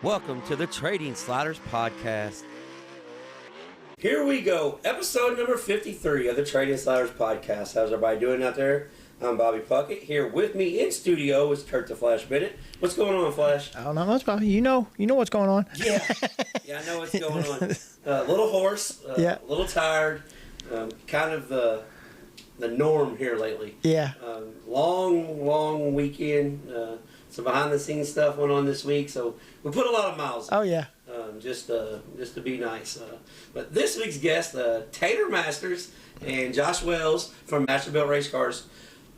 Welcome to the Trading Sliders Podcast. Here we go, episode number 53 of the Trading Sliders Podcast. How's everybody doing out there? I'm Bobby Puckett. Here with me in studio is Kurt the Flash Bennett. What's going on, Flash? I don't know much, Bobby. You know what's going on. Yeah, I know what's going on. A little hoarse, a little tired, kind of the norm here lately. Yeah. Long weekend. Some behind-the-scenes stuff went on this week, so we put a lot of miles in. Oh, yeah. Just to be nice. But this week's guest, Taylor Masters and Josh Wells from Mastersbilt Race Cars.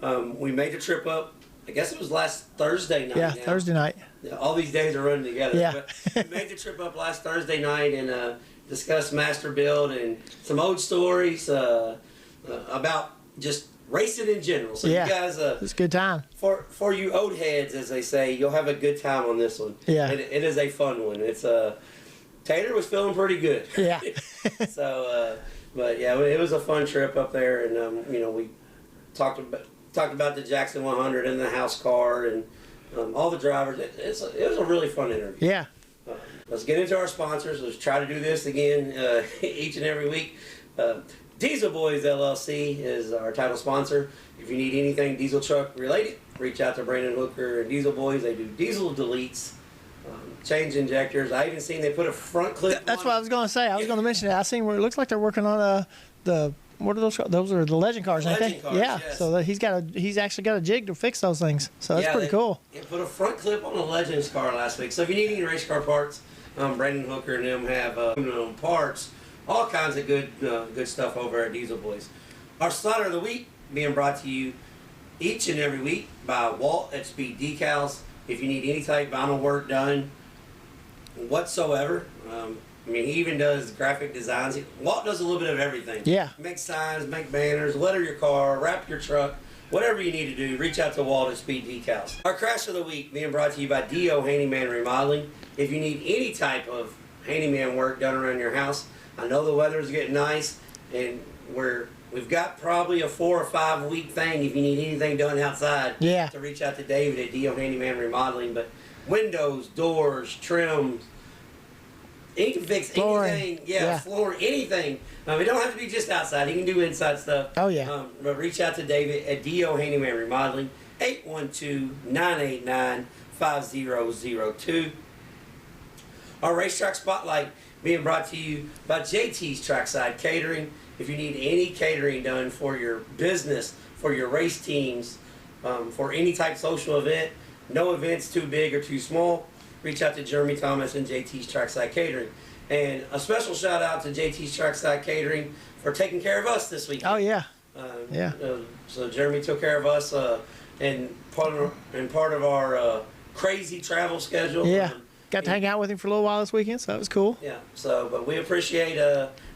We made the trip up, I guess it was last Thursday night. Yeah, now. Thursday night. All these days are running together. Yeah. But we made the trip up last Thursday night and discussed Mastersbuilt and some old stories about just racing in general. So yeah, you guys, it's a good time. For you old heads, as they say, you'll have a good time on this one. Yeah. It is a fun one. It's Taylor was feeling pretty good. Yeah. So, but yeah, it was a fun trip up there, and we talked about the Jackson 100 and the house car and all the drivers. It was a really fun interview. Yeah. Let's get into our sponsors. Let's try to do this again each and every week. Diesel Boys LLC is our title sponsor. If you need anything diesel truck related, reach out to Brandon Hooker and Diesel Boys. They do diesel deletes, change injectors. I even seen they put a front clip. That's what I was going to say. I was going to mention it. I seen where it looks like they're working on what are those? Those are the legend cars, aren't they? Cars, yeah. Yes. So he's actually got a jig to fix those things. So that's pretty cool. They put a front clip on a Legends car last week. So if you need any race car parts, Brandon Hooker and them have parts. All kinds of good stuff over at Diesel Boys. Our Slider of the Week being brought to you each and every week by Walt at Speed Decals. If you need any type of vinyl work done whatsoever, he even does graphic designs. Walt does a little bit of everything. Yeah. Make signs, make banners, letter your car, wrap your truck, whatever you need to do, reach out to Walt at Speed Decals. Our Crash of the Week being brought to you by D.O. Handyman Remodeling. If you need any type of handyman work done around your house, I know the weather's getting nice, and we've got probably a 4 or 5 week thing if you need anything done outside. Yeah. To reach out to David at D.O. Handyman Remodeling. But windows, doors, trims, he can fix anything. Yeah, floor, anything. It don't have to be just outside. He can do inside stuff. Oh, yeah. But reach out to David at D.O. Handyman Remodeling, 812-989-5002. Our Racetrack Spotlight being brought to you by JT's Trackside Catering. If you need any catering done for your business, for your race teams, for any type social event, no events too big or too small, reach out to Jeremy Thomas and JT's Trackside Catering. And a special shout out to JT's Trackside Catering for taking care of us this week. Oh, yeah. So Jeremy took care of us and part of our crazy travel schedule. Yeah. Got to hang out with him for a little while this weekend, so that was cool. Yeah, but we appreciate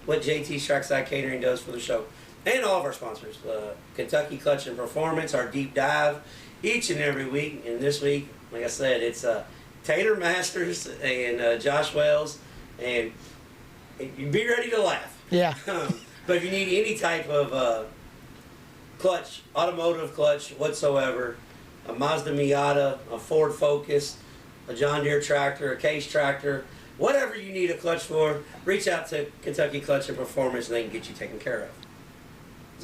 what JT's Trackside Catering does for the show. And all of our sponsors. Kentucky Clutch and Performance, our deep dive each and every week. And this week, like I said, it's Taylor Masters and Josh Wells. And you be ready to laugh. Yeah. But if you need any type of clutch, automotive clutch whatsoever, a Mazda Miata, a Ford Focus, a John Deere tractor, a Case tractor, whatever you need a clutch for, reach out to Kentucky Clutch and Performance and they can get you taken care of.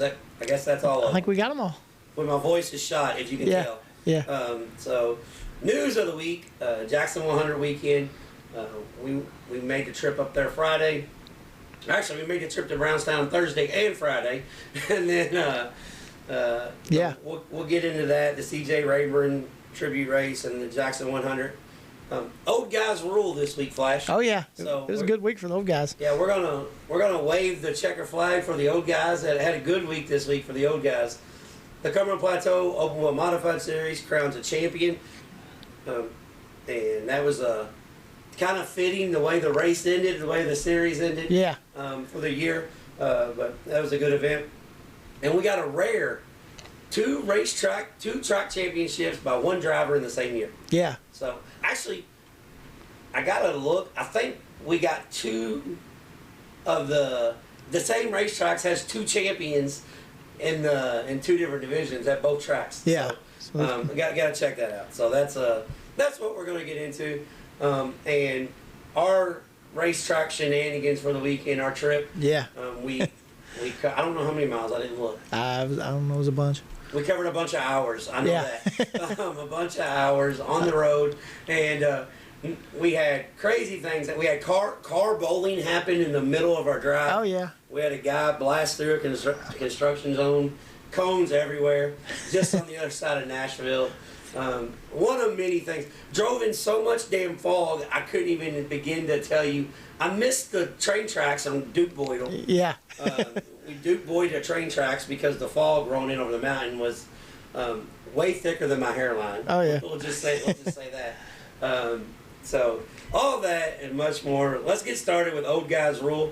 I guess that's all. I think we got them all. When my voice is shot, if you can tell. Yeah. So, news of the week, Jackson 100 weekend. We made the trip up there Friday. Actually, we made the trip to Brownstown Thursday and Friday. And then we'll get into that, the CJ Rayburn tribute race and the Jackson 100. Old guys rule this week, Flash. Oh yeah, so it was a good week for the old guys. Yeah, we're gonna wave the checker flag for the old guys that had a good week this week for the old guys. The Cumberland Plateau Open Wheel Modified Series crowns a champion, and that was kind of fitting the way the race ended, the way the series ended. Yeah. For the year, but that was a good event, and we got a rare two track championships by one driver in the same year. Yeah. So actually, I gotta look. I think we got two of the same racetracks has two champions in two different divisions at both tracks. Yeah. So, we gotta check that out. So that's what we're gonna get into. And our racetrack shenanigans for the weekend, our trip. Yeah. I don't know how many miles. I didn't look. I don't know. It was a bunch. We covered a bunch of hours. I know Yeah. that. A bunch of hours on the road, and we had crazy things. We had car bowling happen in the middle of our drive. Oh yeah. We had a guy blast through a construction zone, cones everywhere, just on the other side of Nashville. One of many things. Drove in so much damn fog, I couldn't even begin to tell you. I missed the train tracks on Duke Boydle. Yeah. We Duke Boyd the train tracks because the fog rolling in over the mountain was way thicker than my hairline. Oh yeah. We'll just say that. So all that and much more. Let's get started with old guys rule.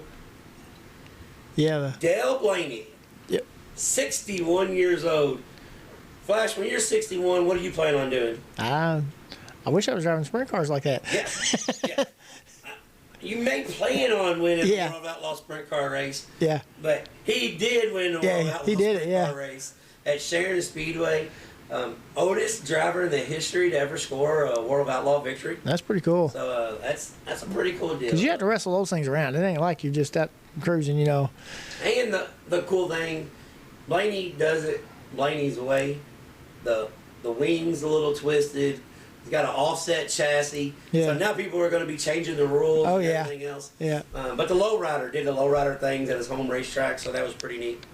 Yeah. Dale Blaney. Yep. 61 years old. Flash, when you're 61, what are you planning on doing? I wish I was driving sprint cars like that. Yeah. You may plan on winning Yeah. the World Outlaw Sprint Car race, Yeah. but he did win the World Outlaw he did it, Sprint yeah. Car race at Sharon Speedway. Oldest driver in the history to ever score a World Outlaw victory. That's pretty cool. So that's a pretty cool deal. Because you have to wrestle those things around. It ain't like you're just out cruising, you know. And the cool thing, Blaney does it Blaney's way. The wing's a little twisted. He's got an offset chassis. Yeah. So now people are going to be changing the rules Oh, and yeah. everything else. Yeah. But the lowrider did the lowrider things at his home racetrack, so that was pretty neat.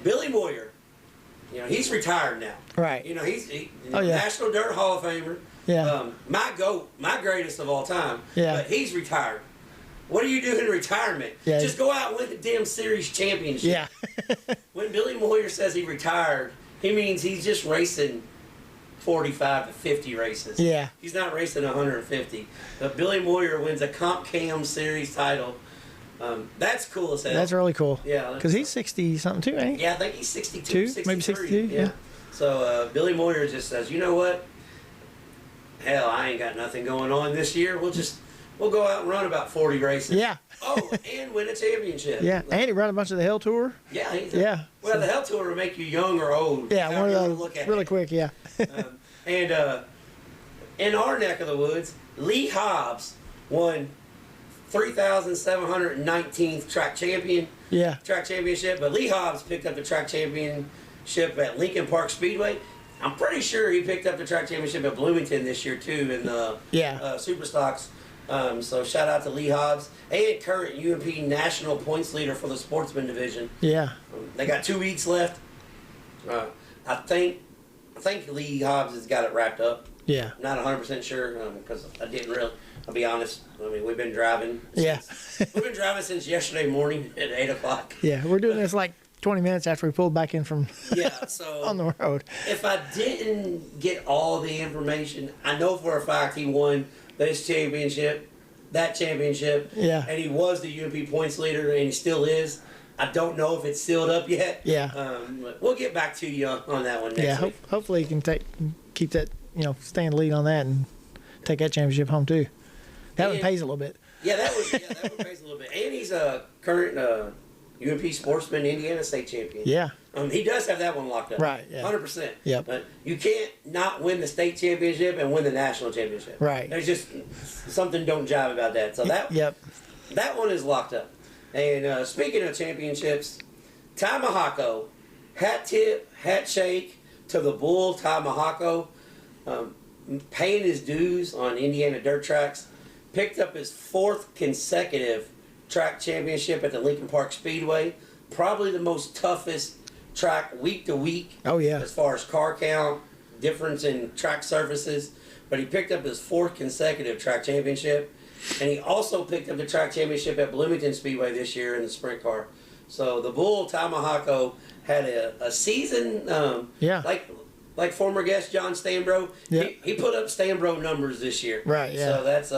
Billy Moyer, he's retired now. Right. He's Oh, yeah. National Dirt Hall of Famer. Yeah. My GOAT, my greatest of all time. Yeah. But he's retired. What do you do in retirement? Yeah. Just go out and win the damn series championship. Yeah. When Billy Moyer says he retired, he means he's just racing 45 to 50 races. Yeah. He's not racing 150. But Billy Moyer wins a Comp Cam Series title. That's cool as hell. That's really cool. Yeah. Because he's 60 something too, ain't he? Yeah, I think he's 62, 63. Maybe 62, yeah. So Billy Moyer just says, you know what? Hell, I ain't got nothing going on this year. We'll go out and run about 40 races. Yeah. Oh, and win a championship. Yeah. And he ran a bunch of the Hell Tour. Yeah. Yeah. Well, the Hell Tour will make you young or old. Yeah, however one you of wanna those look at really it. quick, yeah. And in our neck of the woods, Lee Hobbs won 3,719th track championship. But Lee Hobbs picked up the track championship at Lincoln Park Speedway. I'm pretty sure he picked up the track championship at Bloomington this year too in the Superstocks. So shout out to Lee Hobbs and current UMP national points leader for the sportsman division. Yeah. They got 2 weeks left. I think Lee Hobbs has got it wrapped up. Yeah. Not 100% sure because I didn't really. I'll be honest. I mean, we've been driving. Yeah. We've been driving since yesterday morning at 8 o'clock. Yeah. We're doing this like 20 minutes after we pulled back in from Yeah. So on the road. if I didn't get all the information, I know for a fact he won this championship, that championship. Yeah. And he was the UMP points leader, and he still is. I don't know if it's sealed up yet. Yeah. But we'll get back to you on that one next week. Hopefully he can keep that, stay in the lead on that and take that championship home too. That one pays a little bit. Yeah, that one pays a little bit. And he's a current UMP Sportsman Indiana State champion. Yeah. He does have that one locked up. Right, yeah. 100%. Yep. But you can't not win the state championship and win the national championship. Right. There's just something don't jive about that. So that one is locked up. And speaking of championships, Ty Mahako, hat tip, hat shake to the bull, Ty Mahako, paying his dues on Indiana dirt tracks, picked up his 4th consecutive track championship at the Lincoln Park Speedway. Probably the most toughest track week to week. Oh, yeah. As far as car count, difference in track surfaces. But he picked up his 4th consecutive track championship. And he also picked up the track championship at Bloomington Speedway this year in the sprint car. So the bull, Ty Mahako, had a season like former guest John Stanbro. Yeah. He put up Stanbro numbers this year. Right, yeah. So that's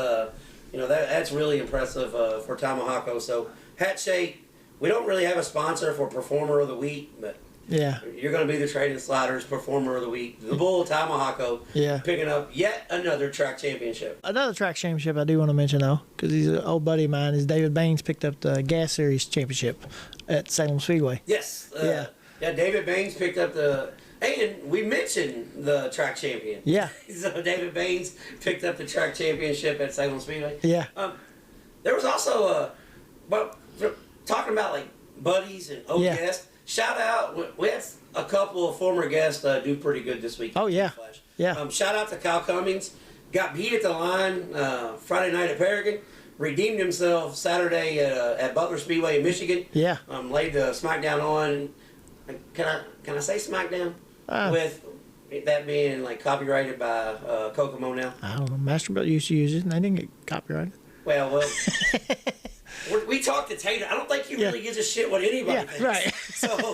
that's really impressive for Ty Mahako. So hat shake. We don't really have a sponsor for Performer of the Week, but Yeah. you're going to be the Trading Sliders Performer of the Week. The bull, Ty Mahako, picking up yet another track championship. Another track championship I do want to mention, though, because he's an old buddy of mine, is David Baines picked up the Gas Series championship at Salem Speedway. Yes. Yeah. Yeah, David Baines picked up the And we mentioned the track champion. Yeah. So David Baines picked up the track championship at Salem Speedway. Yeah. There was also talking about like buddies and old guests. Shout out, we had a couple of former guests do pretty good this week. Oh, yeah. Yeah. Shout out to Kyle Cummings. Got beat at the line Friday night at Paragon. Redeemed himself Saturday at Butler Speedway in Michigan. Yeah. Laid the SmackDown on. Can I say SmackDown? With that being like copyrighted by Kokomo now. I don't know. Mastersbilt used to use it, and they didn't get copyrighted. Well. We talked to Tater. I don't think he really gives a shit what anybody thinks. Right. So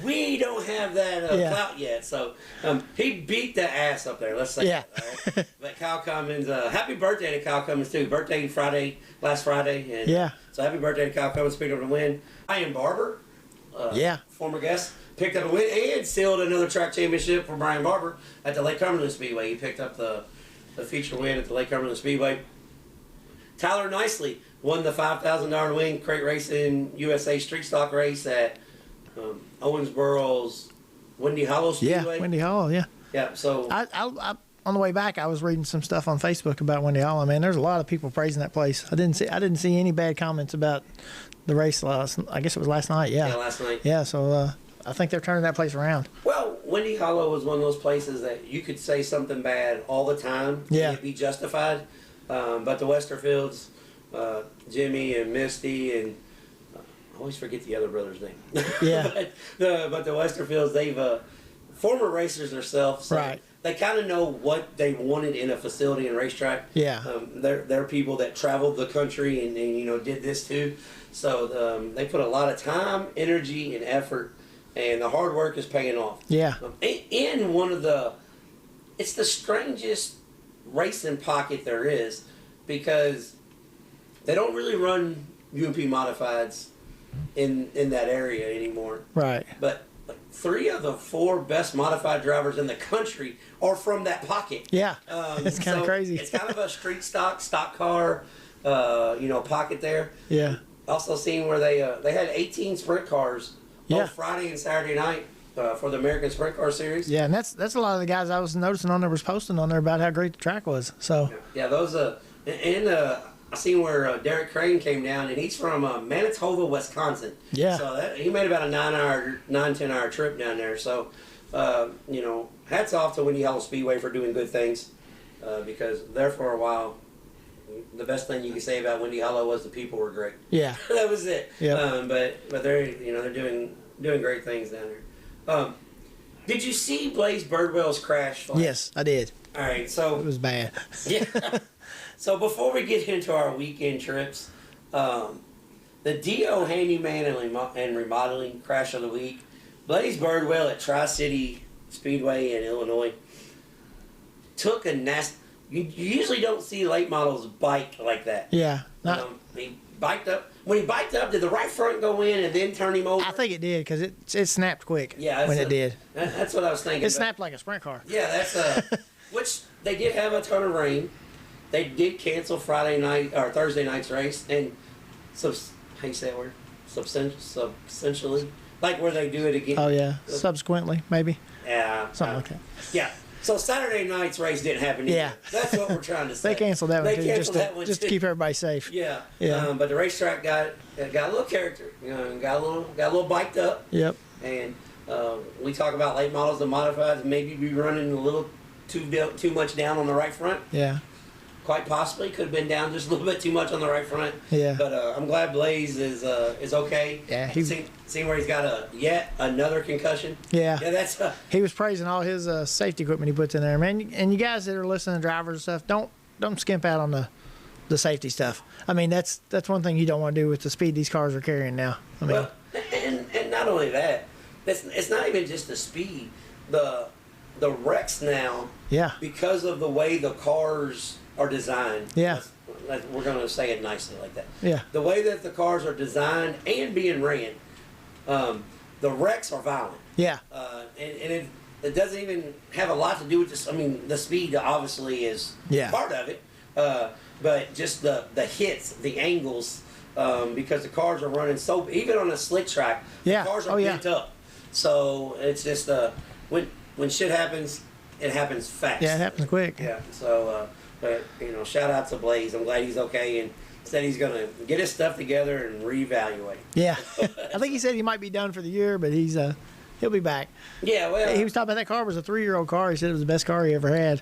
we don't have that clout yet. So he beat the ass up there. Let's say that. All right? But Kyle Cummins, happy birthday to Kyle Cummins too. Birthday last Friday. And, so happy birthday to Kyle Cummins, picking up a win. Brian Barber, former guest, picked up a win and sealed another track championship for Brian Barber at the Lake Cumberland Speedway. He picked up the feature win at the Lake Cumberland Speedway. Tyler Nicely won the $5,000 win crate racing USA street stock race at Owensboro's Windy Hollow Speedway. Yeah, Windy Hollow, yeah. Yeah, so... I on the way back, I was reading some stuff on Facebook about Windy Hollow. Man, there's a lot of people praising that place. I didn't see any bad comments about the race I guess it was last night, yeah. Yeah, last night. Yeah, so I think they're turning that place around. Well, Windy Hollow was one of those places that you could say something bad all the time and it'd be justified. But the Westerfields, Jimmy and Misty, and I always forget the other brother's name. Yeah. but the Westerfields, they've former racers themselves, so right. They kind of know what they wanted in a facility and racetrack. Yeah. They're people that traveled the country and did this too. So they put a lot of time, energy, and effort, and the hard work is paying off. Yeah. In it's the strangest racing pocket there is, because they don't really run UMP modifieds in that area anymore. Right. But 3 of the 4 best modified drivers in the country are from that pocket. Yeah. It's kind of crazy. It's kind of a street stock car, pocket there. Yeah. Also seen where they had 18 sprint cars both Friday and Saturday night for the American Sprint Car Series. Yeah, and that's a lot of the guys I was noticing on there was posting on there about how great the track was. So yeah, those I seen where Derek Crane came down, and he's from Manitoba, Wisconsin. Yeah. So he made about a 9-10 hour trip down there. So hats off to Windy Hollow Speedway for doing good things, because there for a while, the best thing you could say about Windy Hollow was the people were great. Yeah. That was it. Yeah. But they're they're doing great things down there. Did you see Blaze Birdwell's crash? Yes, I did. All right, so it was bad. Yeah. So before we get into our weekend trips, the DO Handyman and Remodeling Crash of the Week, Blaze Birdwell at Tri-City Speedway in Illinois took a nasty... You usually don't see late models bike like that. Yeah. He biked up. When he biked up, did the right front go in and then turn him over? I think it did, because it snapped quick when it did. That's what I was thinking. It snapped like a sprint car. Yeah, that's... which they did have a ton of rain. They did cancel Friday night or Thursday night's race, and how you say that word? Substantially, like where they do it again. Oh yeah, subsequently maybe. Yeah, something like that. Yeah. So Saturday night's race didn't happen either. Yeah, that's what we're trying to say. They canceled that one too, just to keep everybody safe. Yeah. Yeah. But the racetrack got a little character. Got a little biked up. Yep. And we talk about late models and modifieds, maybe be running a little too much down on the right front. Yeah. Quite possibly could have been down just a little bit too much on the right front. Yeah. But I'm glad Blaze is okay. Yeah. Seen where he's got yet another concussion. Yeah. Yeah. That's. He was praising all his safety equipment he puts in there, man. And you guys that are listening to drivers and stuff, don't skimp out on the safety stuff. I mean, that's one thing you don't want to do with the speed these cars are carrying now. I mean, well, and not only that, it's not even just the speed. The wrecks now. Yeah. Because of the way the cars are designed. Yeah. We're going to say it nicely like that. Yeah. The way that the cars are designed and being ran, the wrecks are violent. Yeah. And it doesn't even have a lot to do with this. I mean, the speed obviously is part of it, but just the hits, the angles, because the cars are running so, even on a slick track, the cars are bent up. So it's just when shit happens, it happens fast. Yeah, it happens quick. Yeah. So, but shout out to Blaze. I'm glad he's okay, and said he's gonna get his stuff together and reevaluate. Yeah, I think he said he might be done for the year, but he'll be back. Yeah, well, he was talking about that car was a 3-year-old car. He said it was the best car he ever had.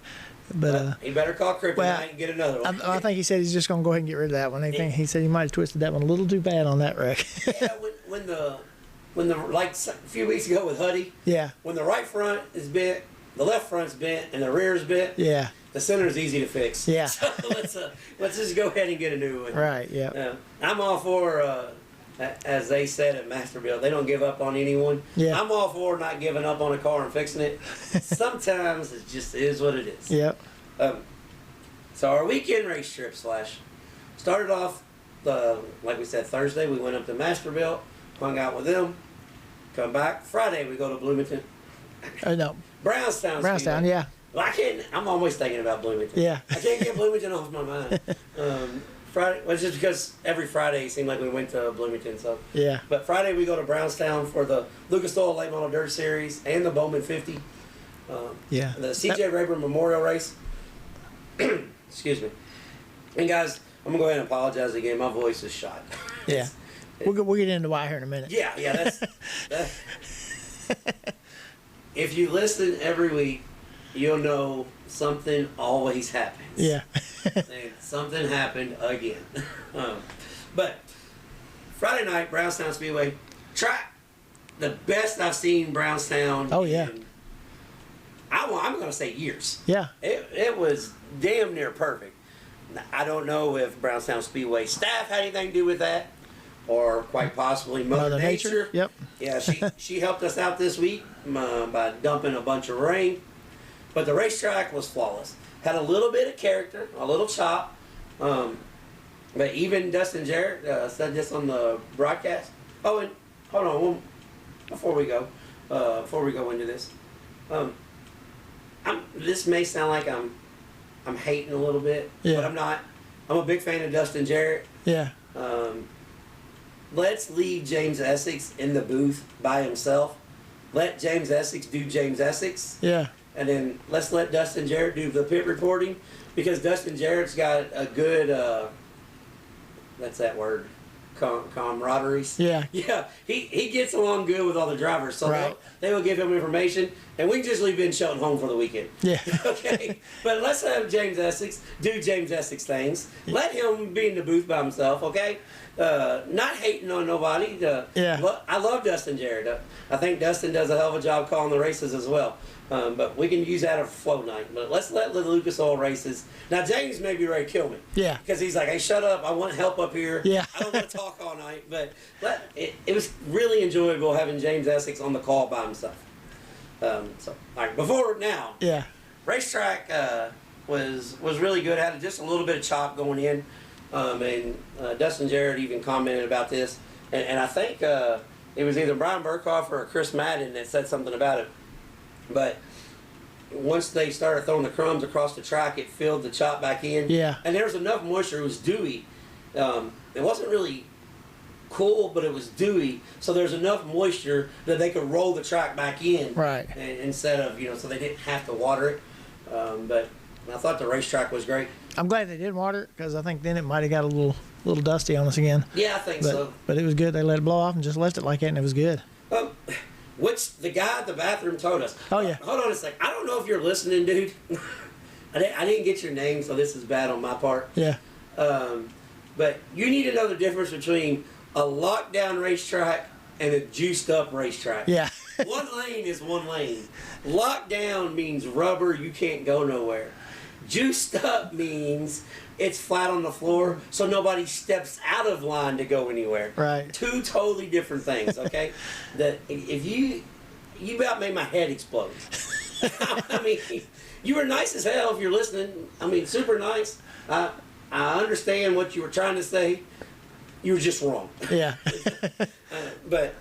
But he better call Kryptonite and get another one. I think he said he's just gonna go ahead and get rid of that one. He said he might have twisted that one a little too bad on that wreck. Yeah, when the like a few weeks ago with Huddy. Yeah. When the right front is bent, the left front's bent, and the rear is bent. Yeah. The center's easy to fix. Yeah. So let's just go ahead and get a new one. Right. Yeah. I'm all for, as they said at Mastersbilt, they don't give up on anyone. Yeah. I'm all for not giving up on a car and fixing it. Sometimes it just is what it is. Yep. So our weekend race trip started off, like we said, Thursday. We went up to Mastersbilt, hung out with them, come back. Friday we go to Bloomington. No. Brownstown. Brownstown. Speedway. Yeah. Well, I'm always thinking about Bloomington. Yeah. I can't get Bloomington off my mind. Friday, well, it's just because every Friday it seemed like we went to Bloomington. So. Yeah. But Friday we go to Brownstown for the Lucas Oil Late Model Dirt Series and the Bowman 50. Yeah. The C.J. Rayburn Memorial Race. Excuse me. And guys, I'm gonna go ahead and apologize again. My voice is shot. Yeah. We'll get into why here in a minute. Yeah. That's if you listen every week, you'll know something always happens. Yeah. And something happened again. But Friday night, Brownstown Speedway track, the best I've seen Brownstown. Oh yeah. In, I'm going to say years. Yeah. It was damn near perfect. I don't know if Brownstown Speedway staff had anything to do with that, or quite possibly Mother Nature. Yep. Yeah, she helped us out this week by dumping a bunch of rain. But the racetrack was flawless. Had a little bit of character, a little chop. But even Dustin Jarrett said this on the broadcast. Oh, and hold on, before we go into this, this may sound like I'm hating a little bit, but I'm not. I'm a big fan of Dustin Jarrett. Yeah. Let's leave James Essex in the booth by himself. Let James Essex do James Essex. Yeah. And then let's let Dustin Jarrett do the pit reporting, because Dustin Jarrett's got a good, that's that word, camaraderie. Yeah. Yeah, he gets along good with all the drivers, so right. they will give him information, and we can just leave Ben Shelton home for the weekend. Yeah. Okay, but let's have James Essex do James Essex things. Let him be in the booth by himself, okay? Not hating on nobody. Yeah. I love Dustin Jarrett. I think Dustin does a hell of a job calling the races as well. But we can use that as a flow night. But let's let the Lucas Oil races. Now, James may be ready to kill me. Yeah. Because he's like, hey, shut up. I want help up here. Yeah. I don't want to talk all night. But it was really enjoyable having James Essex on the call by himself. All right, before now. Yeah. Racetrack was really good. Had just a little bit of chop going in. And Dustin Jarrett even commented about this. And I think it was either Brian Burkhoff or Chris Madden that said something about it. But once they started throwing the crumbs across the track, it filled the chop back in. Yeah. And there was enough moisture. It was dewy. It wasn't really cool, but it was dewy. So there's enough moisture that they could roll the track back in. Right. Instead of, so they didn't have to water it. But I thought the racetrack was great. I'm glad they did water it, because I think then it might have got a little dusty on us again. Yeah, I think so. But it was good. They let it blow off and just left it like that, and it was good. Which the guy at the bathroom told us. Oh, yeah. Hold on a sec. I don't know if you're listening, dude. I didn't get your name, so this is bad on my part. Yeah. But you need to know the difference between a lockdown racetrack and a juiced up racetrack. Yeah. One lane is one lane. Lockdown means rubber, you can't go nowhere. Juiced up means it's flat on the floor, so nobody steps out of line to go anywhere. Right. Two totally different things, okay? That if you about made my head explode. I mean, you were nice as hell if you're listening. I mean, super nice. I understand what you were trying to say. You were just wrong. Yeah. But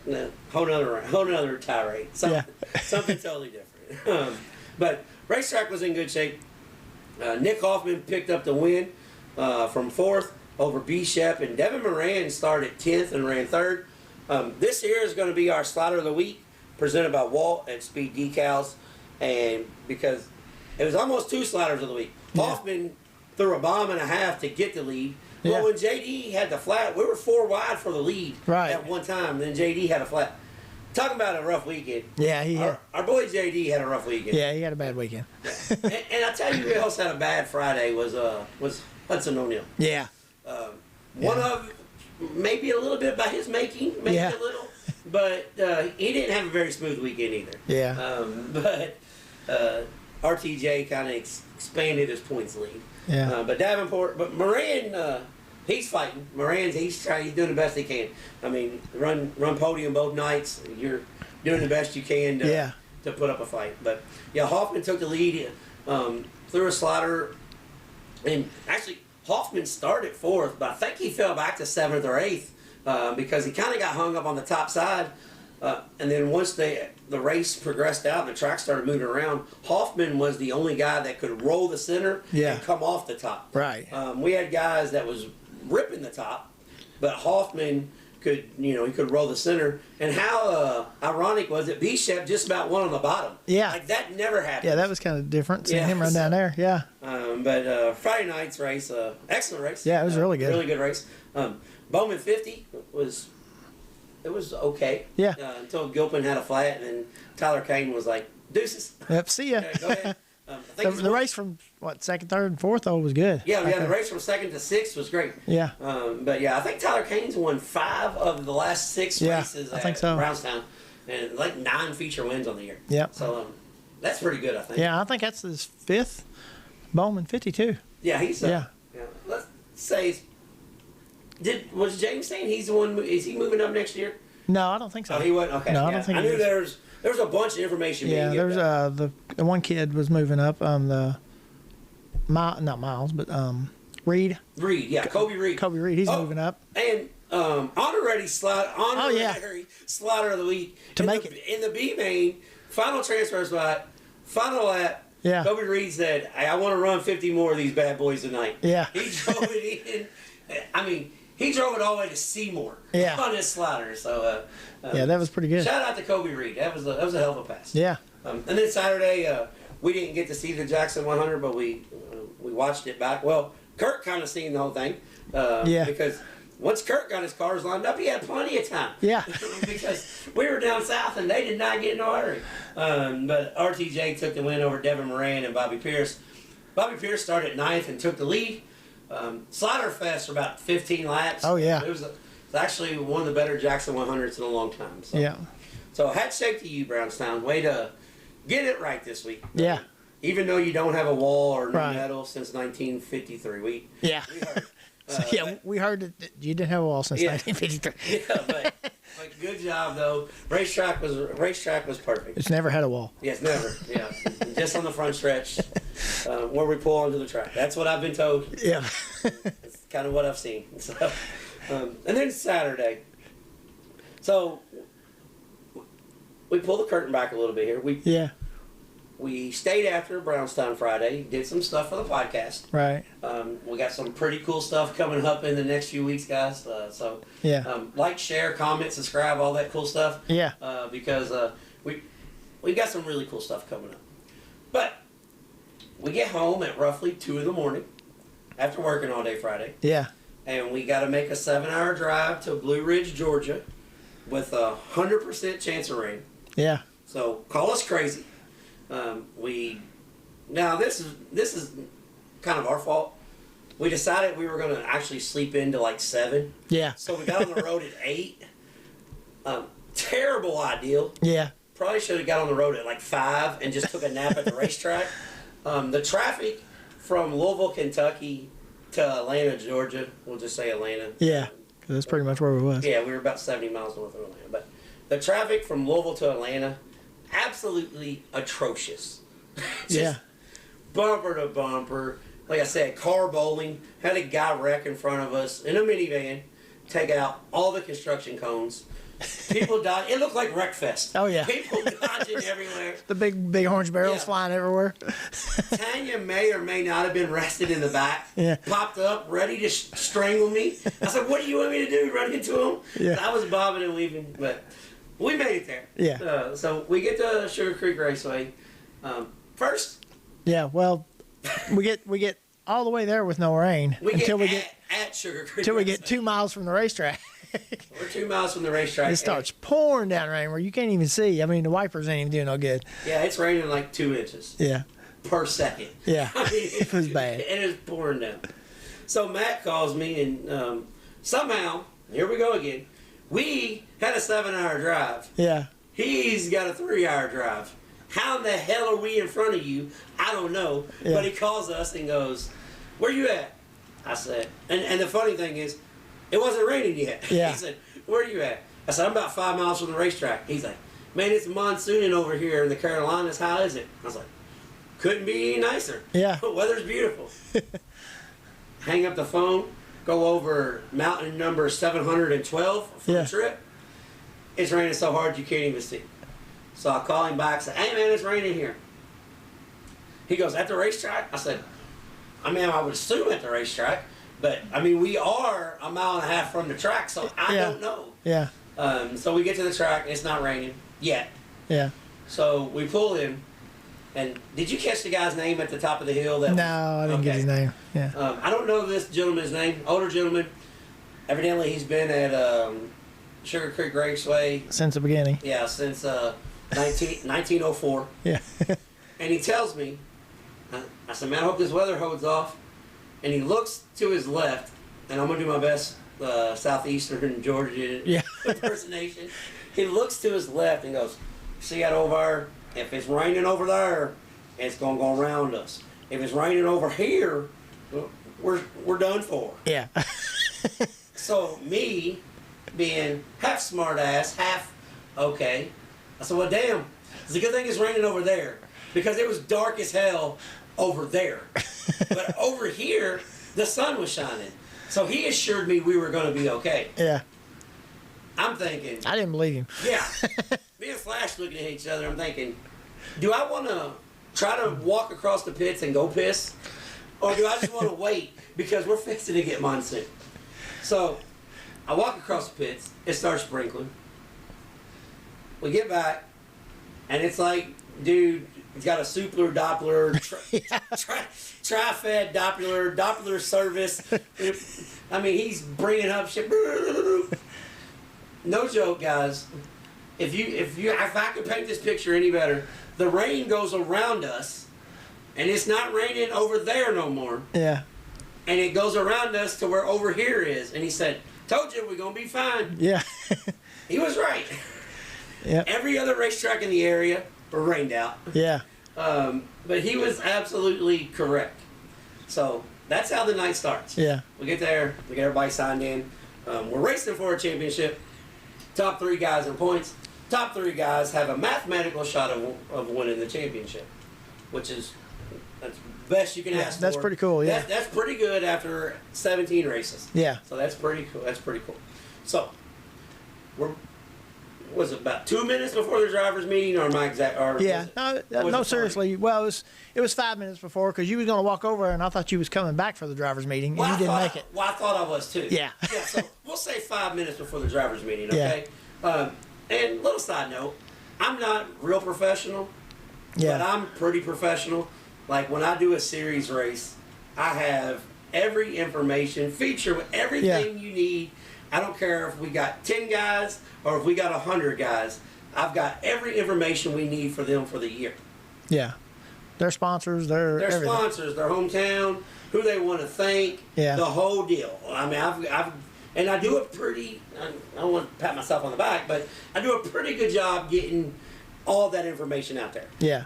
whole nother tirade. Something totally different. But racetrack was in good shape. Nick Hoffman picked up the win from 4th over B. Shep, and Devin Moran started 10th and ran 3rd. This here is going to be our slaughter of the week. presented by Walt at Speed Decals, and because it was almost 2 sliders of the week. Hoffman threw a bomb and a half to get the lead. Well, when JD had the flat, we were 4 wide for the lead at one time. Then JD had a flat. Talking about a rough weekend. Yeah, our boy JD had a rough weekend. Yeah, he had a bad weekend. and I tell you who else had a bad Friday was Hudson O'Neal. Yeah. One of maybe a little bit by his making, maybe a little, but he didn't have a very smooth weekend either. Yeah. But RTJ kind of expanded his points lead. Yeah. But Davenport, but Moran, he's fighting. Moran's he's doing the best he can. I mean, run podium both nights. You're doing the best you can to put up a fight. But yeah, Hoffman took the lead, threw a slider, and actually Hoffman started 4th, but I think he fell back to 7th or 8th because he kind of got hung up on the top side. And then once the race progressed out and the track started moving around, Hoffman was the only guy that could roll the center and come off the top. Right. We had guys that was ripping the top, but Hoffman could, he could roll the center. And how ironic was it? Bishop just about won on the bottom. Yeah. Like that never happened. Yeah, that was kind of different seeing him run down there. Yeah. But Friday night's race, excellent race. Yeah, it was really good. Really good race. Bowman 50 was okay. Yeah. Until Gilpin had a flat, and then Tyler Kane was like, deuces. Yep, see ya. Go ahead. The race from, 2nd, 3rd, and 4th, was good. Yeah, the race from 2nd to 6th was great. Yeah. But yeah, I think Tyler Kane's won 5 of the last 6 races I think so. Brownstown, and like 9 feature wins on the year. Yeah. So that's pretty good, I think. Yeah, I think that's his 5th Bowman 52. Yeah, he's let's say, was James saying he's the one? Is he moving up next year? No, I don't think so. Oh, he wasn't. Okay. No, I don't think. I knew there was a bunch of information. Yeah, being there's the one kid was moving up. Not Miles, but Reed. Reed, yeah, Kobe Reed. Kobe Reed, he's moving up. And honorary slider of the week in the B main final transfer spot, final lap. Yeah. Kobe Reed said, "Hey, I want to run 50 more of these bad boys tonight." Yeah. He drove it in. I mean, he drove it all the way to Seymour on his slider. So that was pretty good. Shout out to Kobe Reed. That was a hell of a pass. Yeah. And then Saturday, we didn't get to see the Jackson 100, but we watched it back. Well, Kurt kind of seen the whole thing. Because once Kurt got his cars lined up, he had plenty of time. Yeah. Because we were down south and they did not get in no hurry. But RTJ took the win over Devin Moran and Bobby Pierce. Bobby Pierce started 9th and took the lead. Slider Fest for about 15 laps. Oh, yeah. It's actually one of the better Jackson 100s in a long time. So. Yeah. So hat shake to you, Brownstown. Way to get it right this week. Yeah. Even though you don't have a wall or no medal since 1953. We heard. We heard that you didn't have a wall since 1953. Yeah, but good job though. Racetrack was perfect. It's never had a wall. Yes, never. Yeah, just on the front stretch where we pull onto the track. That's what I've been told. Yeah, that's kind of what I've seen. So, and then Saturday. So we pull the curtain back a little bit here. We stayed after Brownstown Friday, did some stuff for the podcast. Right. We got some pretty cool stuff coming up in the next few weeks, guys. Like, share, comment, subscribe, all that cool stuff. Yeah. Because we got some really cool stuff coming up. But we get home at roughly 2 in the morning after working all day Friday. Yeah. And we got to make a 7-hour drive to Blue Ridge, Georgia, with 100% chance of rain. Yeah. So call us crazy. This is kind of our fault. We decided we were going to actually sleep into like 7. Yeah. So we got on the road at 8. Terrible idea. Yeah. Probably should have got on the road at like 5 and just took a nap at the racetrack. The traffic from Louisville, Kentucky to Atlanta, Georgia. We'll just say Atlanta. Yeah. That's pretty much where we was. Yeah, we were about 70 miles north of Atlanta. But the traffic from Louisville to Atlanta, absolutely atrocious. Just bumper to bumper. Like I said, car bowling. Had a guy wreck in front of us in a minivan, take out all the construction cones. People died. It looked like Wreckfest. Oh, yeah. People dodging everywhere. The big orange barrels flying everywhere. Tanya may or may not have been rested in the back. Yeah. Popped up, ready to strangle me. I said, "What do you want me to do? Run into him?" Yeah. I was bobbing and weaving, but we made it there. Yeah. So we get to Sugar Creek Raceway. First, Yeah. Well, we get all the way there with no rain until we get at Sugar Creek. until we Raceway. get 2 miles from the racetrack. We're 2 miles from the racetrack. It starts pouring down rain where you can't even see. I mean, the wipers ain't even doing no good. Yeah, it's raining like 2 inches Yeah. per second. Yeah. I mean, It was bad. It is pouring down. So Matt calls me, and somehow, here we go again. We had a 7-hour drive. Yeah. He's got a 3-hour drive. How in the hell are we in front of you? I don't know. Yeah. But he calls us and goes, "Where you at?" I said, and the funny thing is, it wasn't raining yet. Yeah. He said, "Where are you at?" I said, "I'm about 5 miles from the racetrack." He's like, "Man, it's monsooning over here in the Carolinas. How is it?" I was like, "Couldn't be any nicer. Yeah. The weather's beautiful." Hang up the phone, go over mountain number 712 for Yeah. the trip. It's raining so hard you can't even see. So I call him back, say, "Hey man, it's raining here." He goes, "At the racetrack?" I said, "I mean, I would assume at the racetrack, but I mean, we are a mile and a half from the track, so I Yeah. don't know." Yeah. So we get to the track, and it's not raining yet. Yeah. So we pull in, and did you catch the guy's name at the top of the hill? No, I didn't get his name. Yeah. I don't know this gentleman's name, older gentleman. Evidently, he's been at Sugar Creek Raceway, Since the beginning. yeah, since 1904. Yeah. And he tells me, I said, "Man, I hope this weather holds off." And he looks to his left, and I'm going to do my best Southeastern Georgia Yeah. impersonation. He looks to his left and goes, "See that over there? If it's raining over there, it's going to go around us. If it's raining over here, we're done for." Yeah. So me, being half smart ass, half okay, I said, "Well, damn, it's a good thing it's raining over there because it was dark as hell over there. But over here, the sun was shining." So he assured me we were going to be okay. Yeah. I'm thinking, I didn't believe him. yeah. Me and Flash looking at each other, I'm thinking, do I want to try to walk across the pits and go piss? Or do I just want to wait because we're fixing to get monsoon? So I walk across the pits, it starts sprinkling. We get back, and it's like, dude, he's got a Supler Doppler, tri-fed Doppler service. I mean, he's bringing up shit. No joke, guys. If I could paint this picture any better, the rain goes around us, and it's not raining over there no more. Yeah. And it goes around us to where over here is. And he said, "Told you we're gonna be fine." Yeah. He was right. Yeah. Every other racetrack in the area were rained out. Yeah. But he was absolutely correct. So that's how the night starts. Yeah. We get there, we get everybody signed in. We're racing for a championship. Top 3 guys in points. Top 3 guys have a mathematical shot of winning the championship, which is that's the best you can ask for. That's pretty cool. Yeah. That's pretty good after 17 races. Yeah. So that's pretty cool. That's pretty cool. So was it about 2 minutes before the drivers' meeting, or my exact? Or Yeah. was No, it seriously. Well, it was 5 minutes before because you was going to walk over and I thought you was coming back for the drivers' meeting and you didn't make it. Well, I thought I was too. Yeah. Yeah. So we'll say 5 minutes before the drivers' meeting. Okay. Yeah. And little side note, I'm not real professional, Yeah. but I'm pretty professional. Like when I do a series race, I have every information, feature with everything you need. I don't care if we got 10 guys or if we got 100 guys. I've got every information we need for them for the year. Yeah. Their sponsors, their everything. Sponsors, their hometown, who they want to thank, Yeah. the whole deal. I mean, and I do a pretty, I don't want to pat myself on the back, but I do a pretty good job getting all that information out there. Yeah.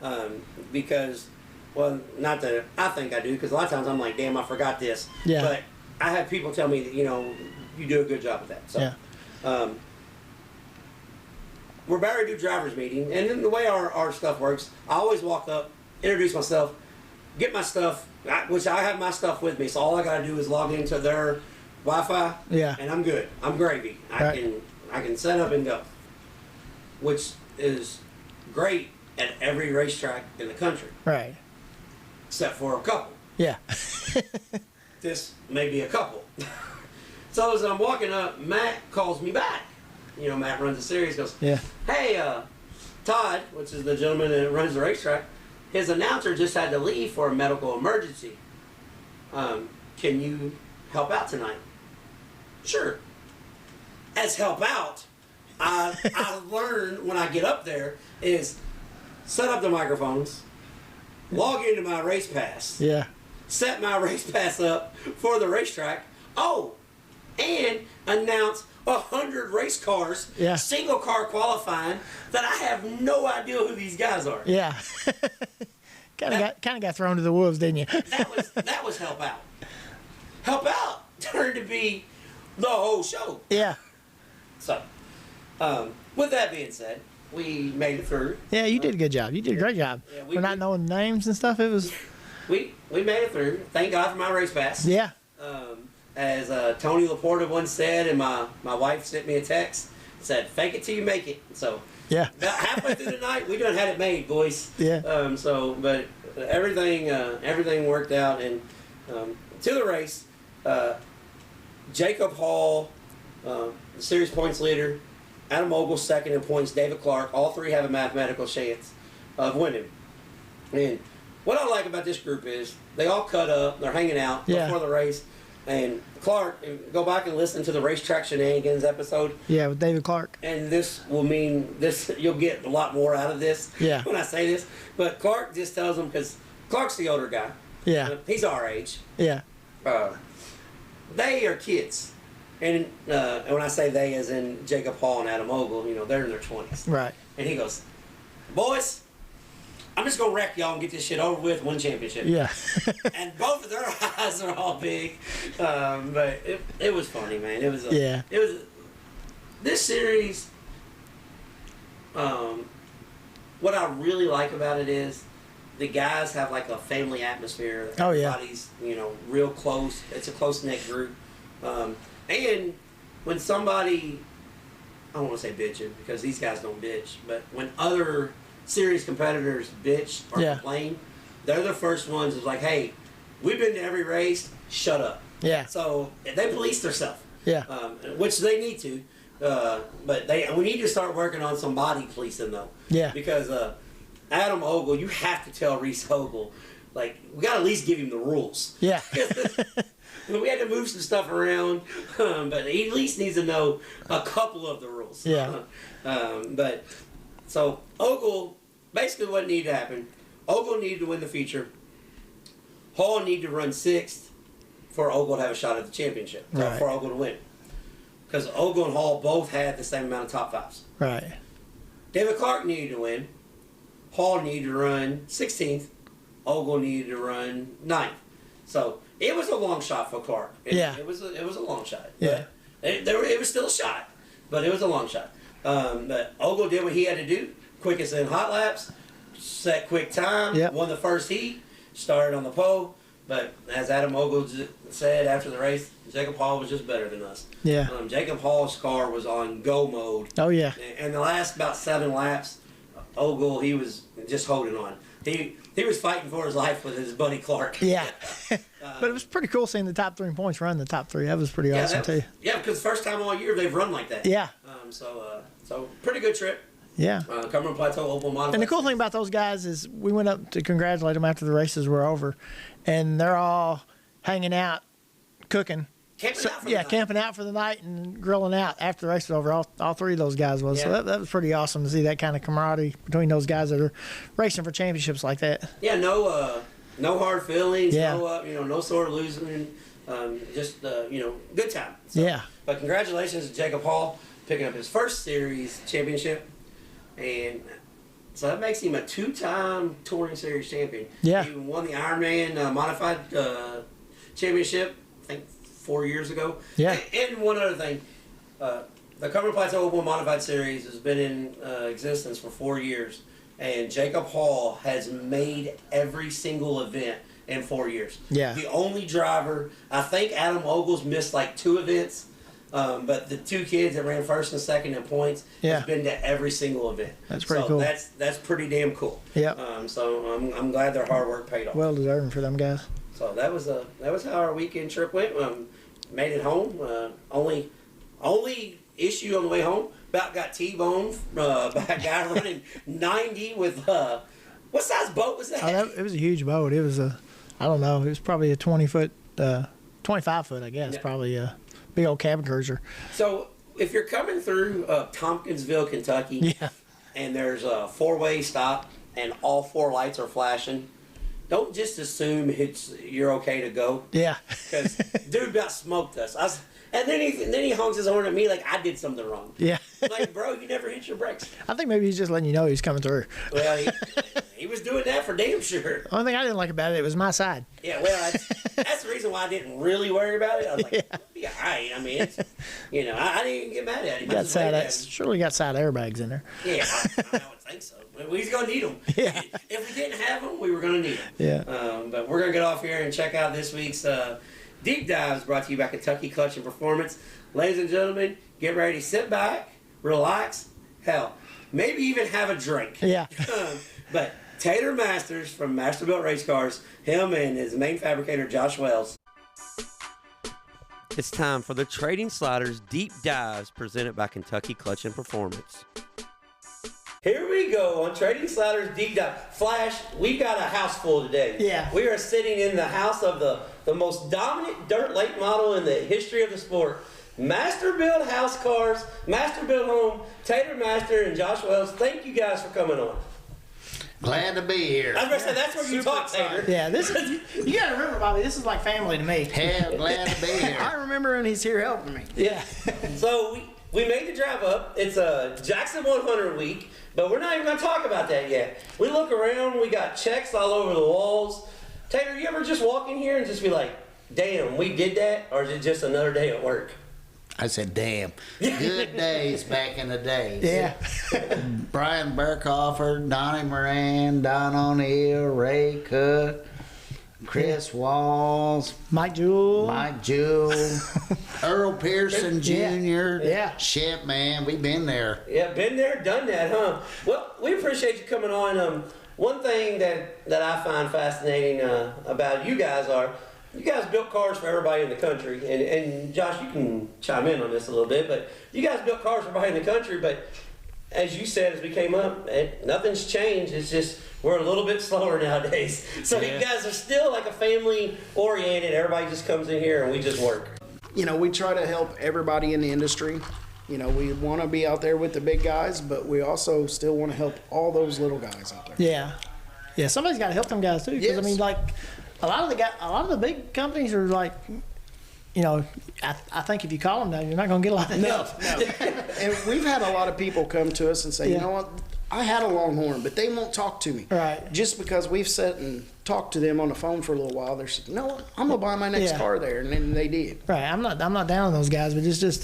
Because, well, not that I think I do, because a lot of times I'm like, damn, I forgot this. Yeah. But I have people tell me that, you do a good job with that. So, Yeah. we're about to do driver's meeting, and then the way our stuff works, I always walk up, introduce myself, get my stuff, which I have my stuff with me, so all I gotta do is log into their Wi-Fi, Yeah. and I'm good. I'm gravy. I can set up and go, which is great at every racetrack in the country, Right. except for a couple. Yeah. This may be a couple. So as I'm walking up, Matt calls me back. Matt runs the series, goes, Yeah. hey, Todd, which is the gentleman that runs the racetrack, his announcer just had to leave for a medical emergency. Can you help out tonight? Sure. As help out, I learned when I get up there is set up the microphones, log into my race pass, Yeah. set my race pass up for the racetrack. Oh, and announce 100 race cars, Yeah. single car qualifying that I have no idea who these guys are. Yeah. kind of got thrown to the wolves, didn't you? That was help out. Help out turned to be the whole show. Yeah. So, with that being said, we made it through. Yeah, you did a good job. You did a great job. Yeah, For not knowing names and stuff, it was. We made it through. Thank God for my race pass. Yeah. As Tony Laporta once said, and my wife sent me a text, said, "Fake it till you make it." So Yeah. about halfway through the night, we done had it made, boys. Yeah. But everything worked out, and to the race, Jacob Hall, the series points leader, Adam Ogle second in points, David Clark, all three have a mathematical chance of winning. And what I like about this group is they all cut up, they're hanging out before the race. And Clark, go back and listen to the Racetrack Shenanigans episode. Yeah, with David Clark. And this will mean this. You'll get a lot more out of this Yeah. when I say this. But Clark just tells them, because Clark's the older guy. Yeah. He's our age. Yeah. They are kids. And when I say they, as in Jacob Hall and Adam Ogle, they're in their 20s. Right. And he goes, boys, I'm just going to wreck y'all and get this shit over with, win championship. Yeah. And both of their eyes are all big. But it was funny, man. It was this series, what I really like about it is the guys have like a family atmosphere. Oh, yeah. Everybody's, real close. It's a close-knit group. And when somebody, I don't want to say bitching because these guys don't bitch, but when other series competitors bitch or complain, they're the first ones who's like, hey, we've been to every race, shut up. Yeah. So they police themselves. Yeah. Which they need to. But we need to start working on some body policing though. Yeah. Because Adam Ogle, you have to tell Reese Ogle, like, we got to at least give him the rules. Yeah. We had to move some stuff around, but he at least needs to know a couple of the rules. Yeah. But so Ogle, basically what needed to happen, Ogle needed to win the feature. Hall needed to run sixth for Ogle to have a shot at the championship. Right. For Ogle to win. Because Ogle and Hall both had the same amount of top fives. Right. David Clark needed to win. Hall needed to run 16th. Ogle needed to run 9th. So it was a long shot for Clark. It was a long shot. Yeah. It was still a shot, but it was a long shot. But Ogle did what he had to do. Quickest in hot laps, set quick time, won the first heat, started on the pole. But as Adam Ogle said after the race, Jacob Hall was just better than us. Yeah. Jacob Hall's car was on go mode. Oh, yeah. And the last about 7 laps, Ogle, he was just holding on. He was fighting for his life with his buddy Clark. Yeah. But it was pretty cool seeing the top 3 points run the top 3. That was pretty awesome, too. Yeah, because first time all year they've run like that. Yeah. So pretty good trip. Yeah. Cumberland Plateau Oval Modified. And the cool thing about those guys is we went up to congratulate them after the races were over, and they're all hanging out, cooking. Camping out for the night and grilling out after the race was over. All 3 of those guys was. Yeah. So that was pretty awesome to see that kind of camaraderie between those guys that are racing for championships like that. Yeah, no hard feelings. Yeah. No sore losing. Just good time. So, Yeah. But congratulations to Jacob Hall picking up his first series championship, and so that makes him a 2-time touring series champion. Yeah. He won the Ironman modified championship, I think 4 years ago. Yeah. And one other thing, the Cumberland Plateau Oval Modified Series has been in existence for 4 years, and Jacob Hall has made every single event in 4 years. Yeah. The only driver, I think Adam Ogle's missed like 2 events, but the 2 kids that ran first and second in points has been to every single event. That's pretty cool. That's pretty damn cool. Yeah. So I'm glad their hard work paid off. Well deserving for them guys. So that was how our weekend trip went. Made it home. Only issue on the way home, about got T-boned by a guy running 90 with what size boat was that? It was a huge boat. It was I don't know. It was probably a 20-foot, 25-foot, I guess. Yeah. Probably a big old cabin cruiser. So if you're coming through Tompkinsville, Kentucky, Yeah. and there's a 4-way stop and all 4 lights are flashing, don't just assume you're okay to go. Yeah. Because dude about smoked us. And then he honks his horn at me like I did something wrong. Yeah. Like, bro, you never hit your brakes. I think maybe he's just letting you know he's coming through. Well, he was doing that for damn sure. The only thing I didn't like about it was my side. Yeah, well, that's the reason why I didn't really worry about it. I was like, it'll be all right. I mean, I didn't even get mad at him. Surely got side airbags in there. Yeah, I would think so. We was going to need them. Yeah. If we didn't have them, we were going to need them. Yeah. But we're going to get off here and check out this week's Deep Dives brought to you by Kentucky Clutch and Performance. Ladies and gentlemen, get ready to sit back, relax, hell, maybe even have a drink. Yeah. But Taylor Masters from Mastersbuilt Race Cars, him and his main fabricator, Josh Wells. It's time for the Trading Sliders Deep Dives presented by Kentucky Clutch and Performance. Here we go on Trading Sliders Deep Dive. Flash, we got a house full today. Yeah. We are sitting in the house of the most dominant dirt late model in the history of the sport. Masterbuilt House Cars, Masterbuilt Home, Taylor Master and Josh Wells. Thank you guys for coming on. Glad to be here. I was going to say, that's where you talk, Taylor. Yeah, you got to remember, Bobby, this is like family to me. Hell, glad to be here. I remember when he's here helping me. Yeah. So we made the drive up. It's a Jackson 100 week, but we're not even going to talk about that yet. We look around, we got checks all over the walls. Taylor, you ever just walk in here and just be like, damn, we did that? Or is it just another day at work? I said, damn. Good days back in the day. Yeah. Brian Burkhofer, Donnie Moran, Don O'Neill, Ray Cook, Chris Walls, Mike Jewell. Earl Pearson Jr. Yeah. Shit, man, we've been there. Yeah, been there, done that, huh? Well, we appreciate you coming on. One thing that I find fascinating about you guys are, you guys built cars for everybody in the country, and Josh, you can chime in on this a little bit, but you guys built cars for everybody in the country, but as you said, as we came up, nothing's changed. It's just we're a little bit slower nowadays. So you guys are still like a family oriented. Everybody just comes in here and we just work. We try to help everybody in the industry. We want to be out there with the big guys, but we also still want to help all those little guys out there. Yeah. Yeah, somebody's got to help them guys too. Because, Yes. I mean, like, a lot of the big companies are like, I think if you call them now, you're not going to get a lot of help. No. And we've had a lot of people come to us and say, Yeah. you know what, I had a Longhorn, but they won't talk to me. Right. Just because we've sat and talked to them on the phone for a little while, they're saying, you know what, I'm going to buy my next Yeah. car there. And then they did. Right. I'm not down on those guys, but it's just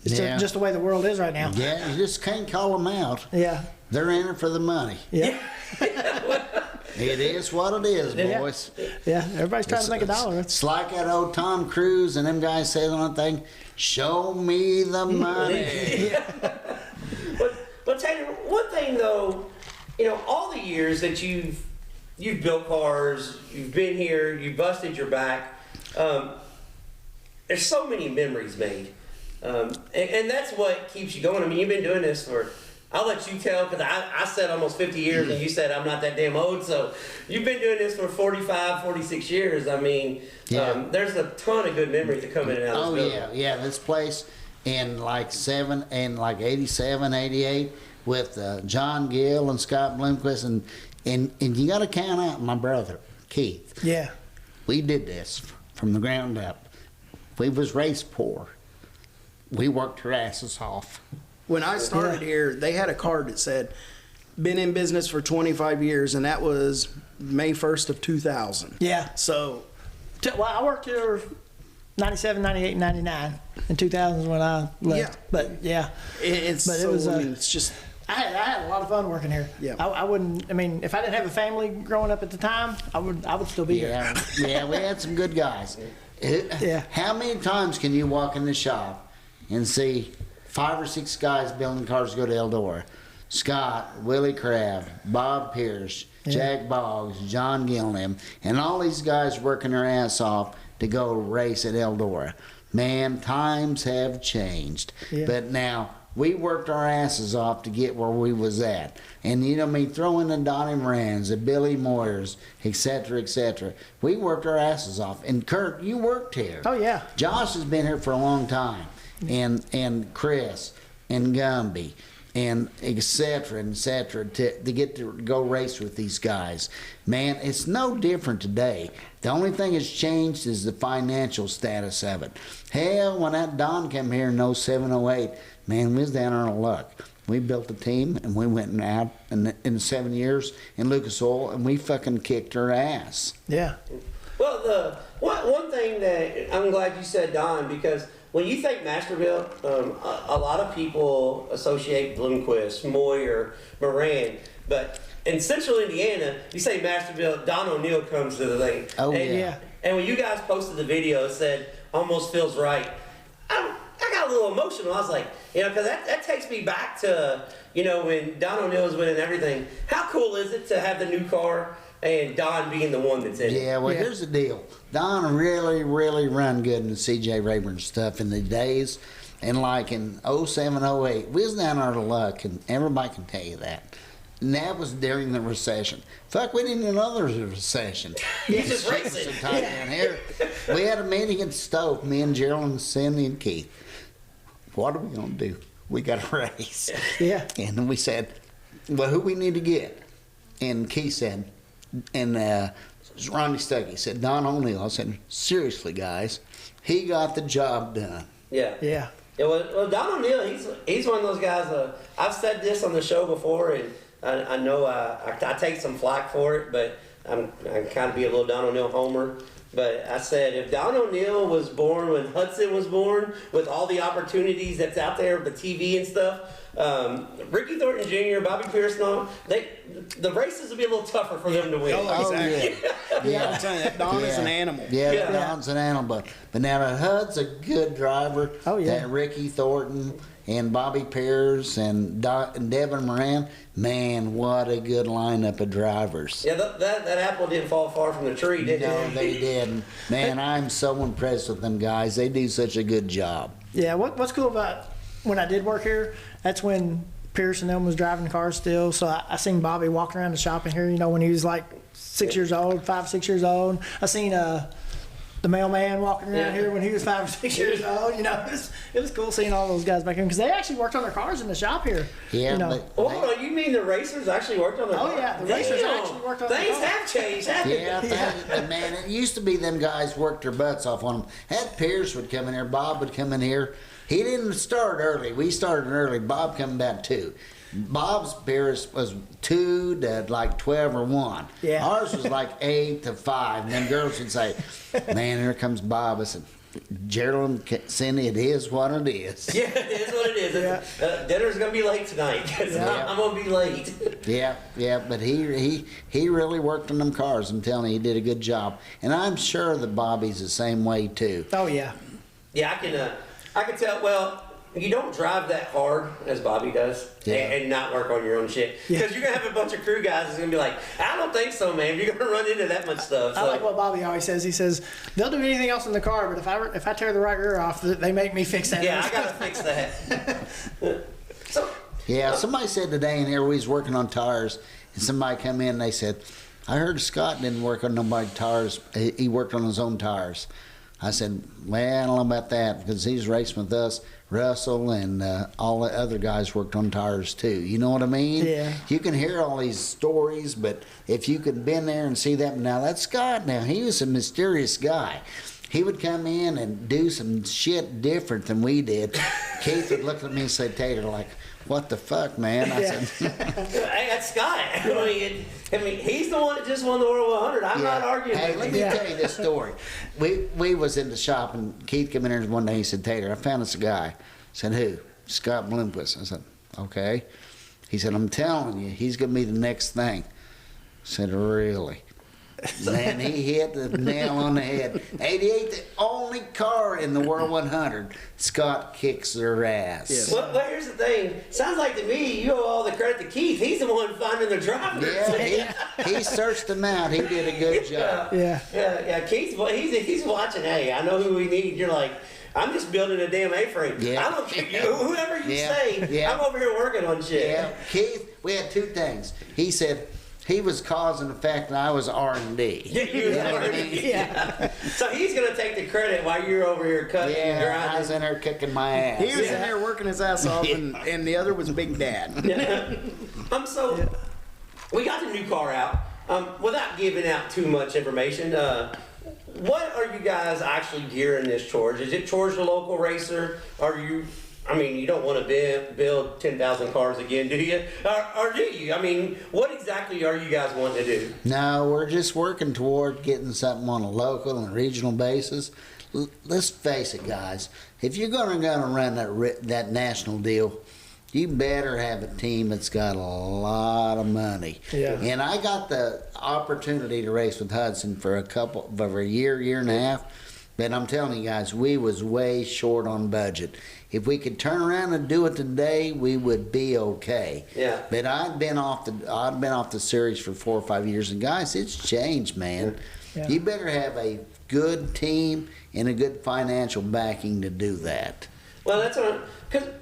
just the way the world is right now. Yeah, you just can't call them out. Yeah. They're in it for the money. Yeah. It is what it is, boys. Yeah. Everybody's trying to make a dollar. It's like that old Tom Cruise and them guys say the one thing, show me the money. But Taylor, one thing though, all the years that you've built cars, you've been here, you busted your back. There's so many memories made, and that's what keeps you going. I mean, you've been doing this for. I'll let you tell, because I said almost 50 years, and you said I'm not that damn old. So you've been doing this for 45, 46 years. I mean, there's a ton of good memories that come in and out of this building. Yeah. This place in like 87, 88 with John Gill and Scott Bloomquist, and you got to count out my brother Keith. Yeah. We did this from the ground up. We was race poor. We worked our asses off. When I started here, they had a card that said, been in business for 25 years, and that was May 1st of 2000. Yeah. So, Well, I worked here 97, 98, 99. In 2000 is when I left. Yeah. But yeah. it's it's just... I had a lot of fun working here. Yeah. I wouldn't. I mean, if I didn't have a family growing up at the time, I would still be here. Yeah, we had some good guys. Yeah. How many times can you walk in the shop and see 5 or 6 guys building cars to go to Eldora? Scott, Willie Crabb, Bob Pierce, Jack Boggs, John Gilliam, and all these guys working their ass off to go race at Eldora. Man, times have changed. Yeah. But now We worked our asses off to get where we was at. And you know what I mean, throwing the Donnie Morans, the Billy Moyers, etc., etc. We worked our asses off. And Kirk, you worked here. Oh, yeah. Josh has been here for a long time. And Chris and Gumby and etc. to get to go race with these guys. Man, it's no different today. The only thing that's changed is the financial status of it. Hell, when that Don came here in 07, 08, man, we was down on our luck. We built a team and we went out in 7 years in Lucas Oil and we fucking kicked her ass. Yeah. Well, one thing that I'm glad you said, Don, because when you think Mastersbilt, a lot of people associate Bloomquist, Moyer, Moran, but in Central Indiana, you say Mastersbilt, Don O'Neill comes to the thing. Oh, and, yeah. And when you guys posted the video, it said, almost feels right. I got a little emotional. I was like, you know, because that takes me back to, you know, when Don O'Neill was winning everything. How cool is it to have the new car and Don being the one that's in it? Yeah, well, here's the deal. Don really, really run good in the C.J. Rayburn stuff in the days. And like in 07, 08, we was down on our luck, and everybody can tell you that. And that was during the recession. Fuck, we didn't even know there was a recession. You just Shit was so tight down here. We had a meeting at Stoke, me and Gerald and Cindy and Keith. What are we going to do? We got to race. Yeah. And then we said, well, who we need to get? And Keith said, and Ronnie Stuckey said, Don O'Neill. I said, seriously, guys, he got the job done. Yeah. Yeah. Yeah, well, Don O'Neill, he's one of those guys. I've said this on the show before, and I know I take some flack for it, but I kind of be a little Don O'Neill homer. But I said, if Don O'Neill was born when Hudson was born, with all the opportunities that's out there, the TV and stuff, Ricky Thornton Jr., Bobby Pierce, and all, the races would be a little tougher for them to win. Oh, exactly. Yeah. I'm telling you, that Don is an animal. Yeah, Don's an animal. But now that Hud's a good driver. Oh, yeah. That Ricky Thornton and Bobby Pierce and Devin Moran, man, what a good lineup of drivers. Yeah, that apple didn't fall far from the tree, did it? No, they didn't. Man, I'm so impressed with them guys. They do such a good job. Yeah, what's cool about when I did work here, that's when Pierce and them was driving the cars still. So I seen Bobby walking around the shop in here, you know, when he was like 6 years old, 5, 6 years old. I seen the mailman walking around here when he was 5 or 6 years old. You know, it was cool seeing all those guys back here because they actually worked on their cars in the shop here. Yeah, you know. but Hold on, you mean the racers actually worked on their cars? Oh, yeah, the racers actually worked on their Things cars. have changed, haven't they? Yeah, man, it used to be them guys worked their butts off on them. That Pierce would come in here, Bob would come in here. He didn't start early. We started early. Bob come about 2. Bob's Pierce was 2 to like 12 or 1. Yeah. Ours was like 8 to 5. And then girls would say, man, here comes Bob. I said, Gerald and Cindy, it is what it is. Yeah, it is what it is. Yeah. Dinner's gonna be late tonight. 'Cause I'm gonna be late. Yeah, but he really worked on them cars. I'm telling you, he did a good job. And I'm sure that Bobby's the same way too. Oh, yeah. Yeah, I can tell. Well, you don't drive that hard as Bobby does, and not work on your own shit. Because you're gonna have a bunch of crew guys that's gonna be like, I don't think so, man. You're gonna run into that much stuff. I like what Bobby always says. He says they'll do anything else in the car, but if I tear the right rear off, they make me fix that. Yeah, I gotta fix that. So. Yeah, somebody said today in here we was working on tires, and somebody come in and they said, I heard Scott didn't work on nobody's tires. He worked on his own tires. I said, well, I don't know about that because he's racing with us. Russell and all the other guys worked on tires too. You know what I mean? Yeah. You can hear all these stories, but if you could been there and see that, now that's Scott. Now he was a mysterious guy. He would come in and do some shit different than we did. Keith would look at me and say, Tater, like, what the fuck, man? I said, Hey, that's Scott. I mean, he's the one that just won the World 100. I'm not arguing Hey, with let you. me tell you this story. We was in the shop, and Keith came in there one day. He said, Tater, I found this guy. I said, who? Scott Bloomquist. I said, okay. He said, I'm telling you, he's going to be the next thing. I said, really? Man, he hit the nail on the head. 88, the only car in the World 100. Scott kicks their ass. Yes. Well, here's the thing. Sounds like to me you owe all the credit to Keith. He's the one finding the drivers. Yeah, he searched them out. He did a good job. Yeah. Yeah. Keith, he's watching. Hey, I know who we need. You're like, I'm just building a damn A-frame. Yeah. I don't care. Whoever you Yeah. say, Yeah. I'm over here working on shit. Yeah, Keith, we had two things. He said he was cause and effect, and I was R&D. Yeah, you was already. Yeah. So he's gonna take the credit while you're over here cutting. and Yeah, I was grinding. in there kicking my ass. He was in there working his ass off, and the other was Big Dad. So we got the new car out. Without giving out too much information, what are you guys actually gearing this towards? Is it towards the local racer? Are you? I mean, you don't want to build 10,000 cars again, do you? Or do you? I mean, what exactly are you guys wanting to do? No, we're just working toward getting something on a local and regional basis. Let's face it, guys. If you're going to run that national deal, you better have a team that's got a lot of money. Yeah. And I got the opportunity to race with Hudson for a year and a half. But I'm telling you guys, we was way short on budget. If we could turn around and do it today, we would be okay. Yeah. But I've been off the series for 4 or 5 years, and guys, it's changed, man. Yeah. You better have a good team and a good financial backing to do that. Well, that's what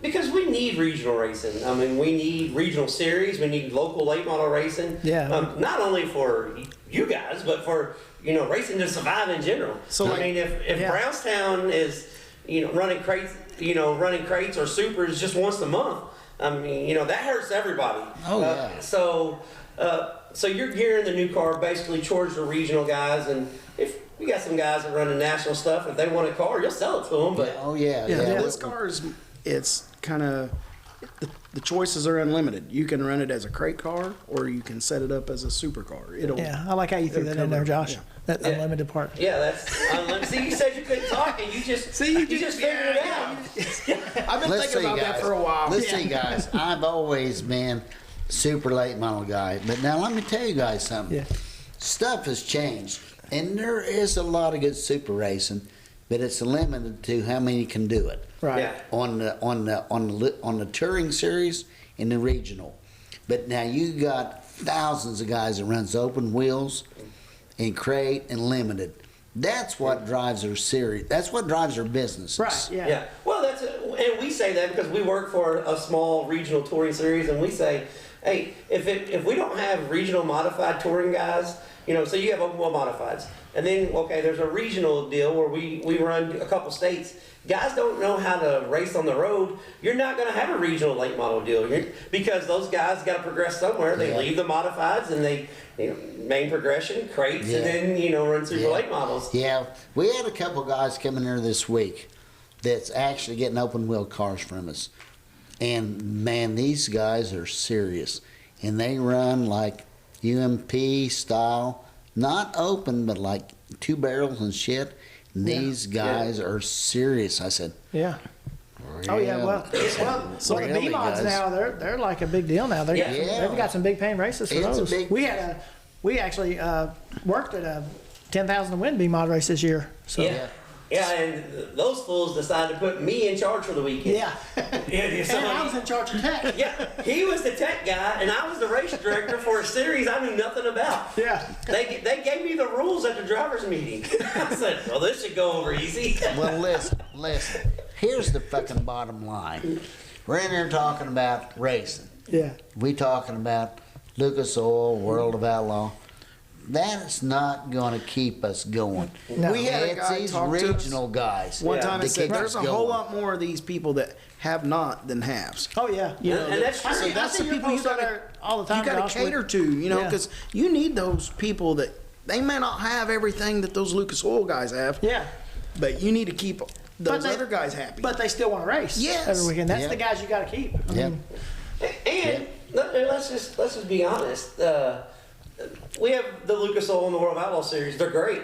because we need regional racing. I mean, we need regional series. We need local late model racing. Yeah. Not only for you guys, but for racing to survive in general. So, I mean, if Yeah. Brownstown is running crates or supers just once a month, I mean that hurts everybody. Oh, yeah. So you're gearing the new car basically towards the regional guys, and if you got some guys that run the national stuff, if they want a car, you'll sell it to them. But Oh yeah, Yeah, yeah. this car it's kind of, the choices are unlimited. You can run it as a crate car, or you can set it up as a supercar. Yeah, I like how you threw that in there, Josh. Yeah. That Yeah. unlimited part. yeah, that's unlimited. See, you said you couldn't talk, and you just figured it out. I've been thinking about that for a while. Let's see, guys. I've always been super late model guy, but now let me tell you guys something. Yeah. Stuff has changed, and there is a lot of good super racing, but it's limited to how many can do it Right. Yeah. on the touring series and the regional. But now you got thousands of guys that runs open wheels and crate and limited. That's what drives their series. That's what drives their businesses. Right. Yeah. Yeah. Well, and we say that because we work for a small regional touring series, and we say, hey, if we don't have regional modified touring guys, so you have open wheel modifieds, and then there's a regional deal where we run a couple states. Guys don't know how to race on the road. You're not going to have a regional late model deal because those guys got to progress somewhere. They Yeah. leave the modifieds and they main progression crates, Yeah. and then run super Yeah. late models. Yeah, we had a couple guys coming here this week that's actually getting open wheel cars from us. And man, these guys are serious. And they run like UMP style, not open, but like 2 barrels and shit. And these guys are serious. I said, Yeah. Oh yeah. Well, so the Really, B mods guys. now they're like a big deal now. Yeah. They've got some big paying races for It's a those. big- We actually worked at a 10,000 to win B mod race this year. So Yeah. Yeah, and those fools decided to put me in charge for the weekend. yeah. Yeah, so And I was in charge of tech. yeah, he was the tech guy, and I was the race director for a series I knew nothing about. Yeah. They gave me the rules at the drivers' meeting. I said, well, this should go over easy. well, listen. Here's the fucking bottom line. We're in here talking about racing. Yeah. We talking about Lucas Oil, World of Outlaw. That's not going to keep us going. No. We had a It's guy these talk to us regional guys. one Yeah. time to and said, keep there's a us whole going. lot more of these people that have not than haves. Oh yeah. And that's true. I see, that's I see the your people you posts on gotta- there all the time. You got Josh, to cater with- to, Yeah. because you need those people that they may not have everything that those Lucas Oil guys have. Yeah. But you need to keep those they- other guys happy. But they still want to race. Yes. Every weekend. That's Yeah. the guys you got to keep. I Yep. mean, And let's just be honest. We have the Lucas Oil and the World of Outlaw series. They're great,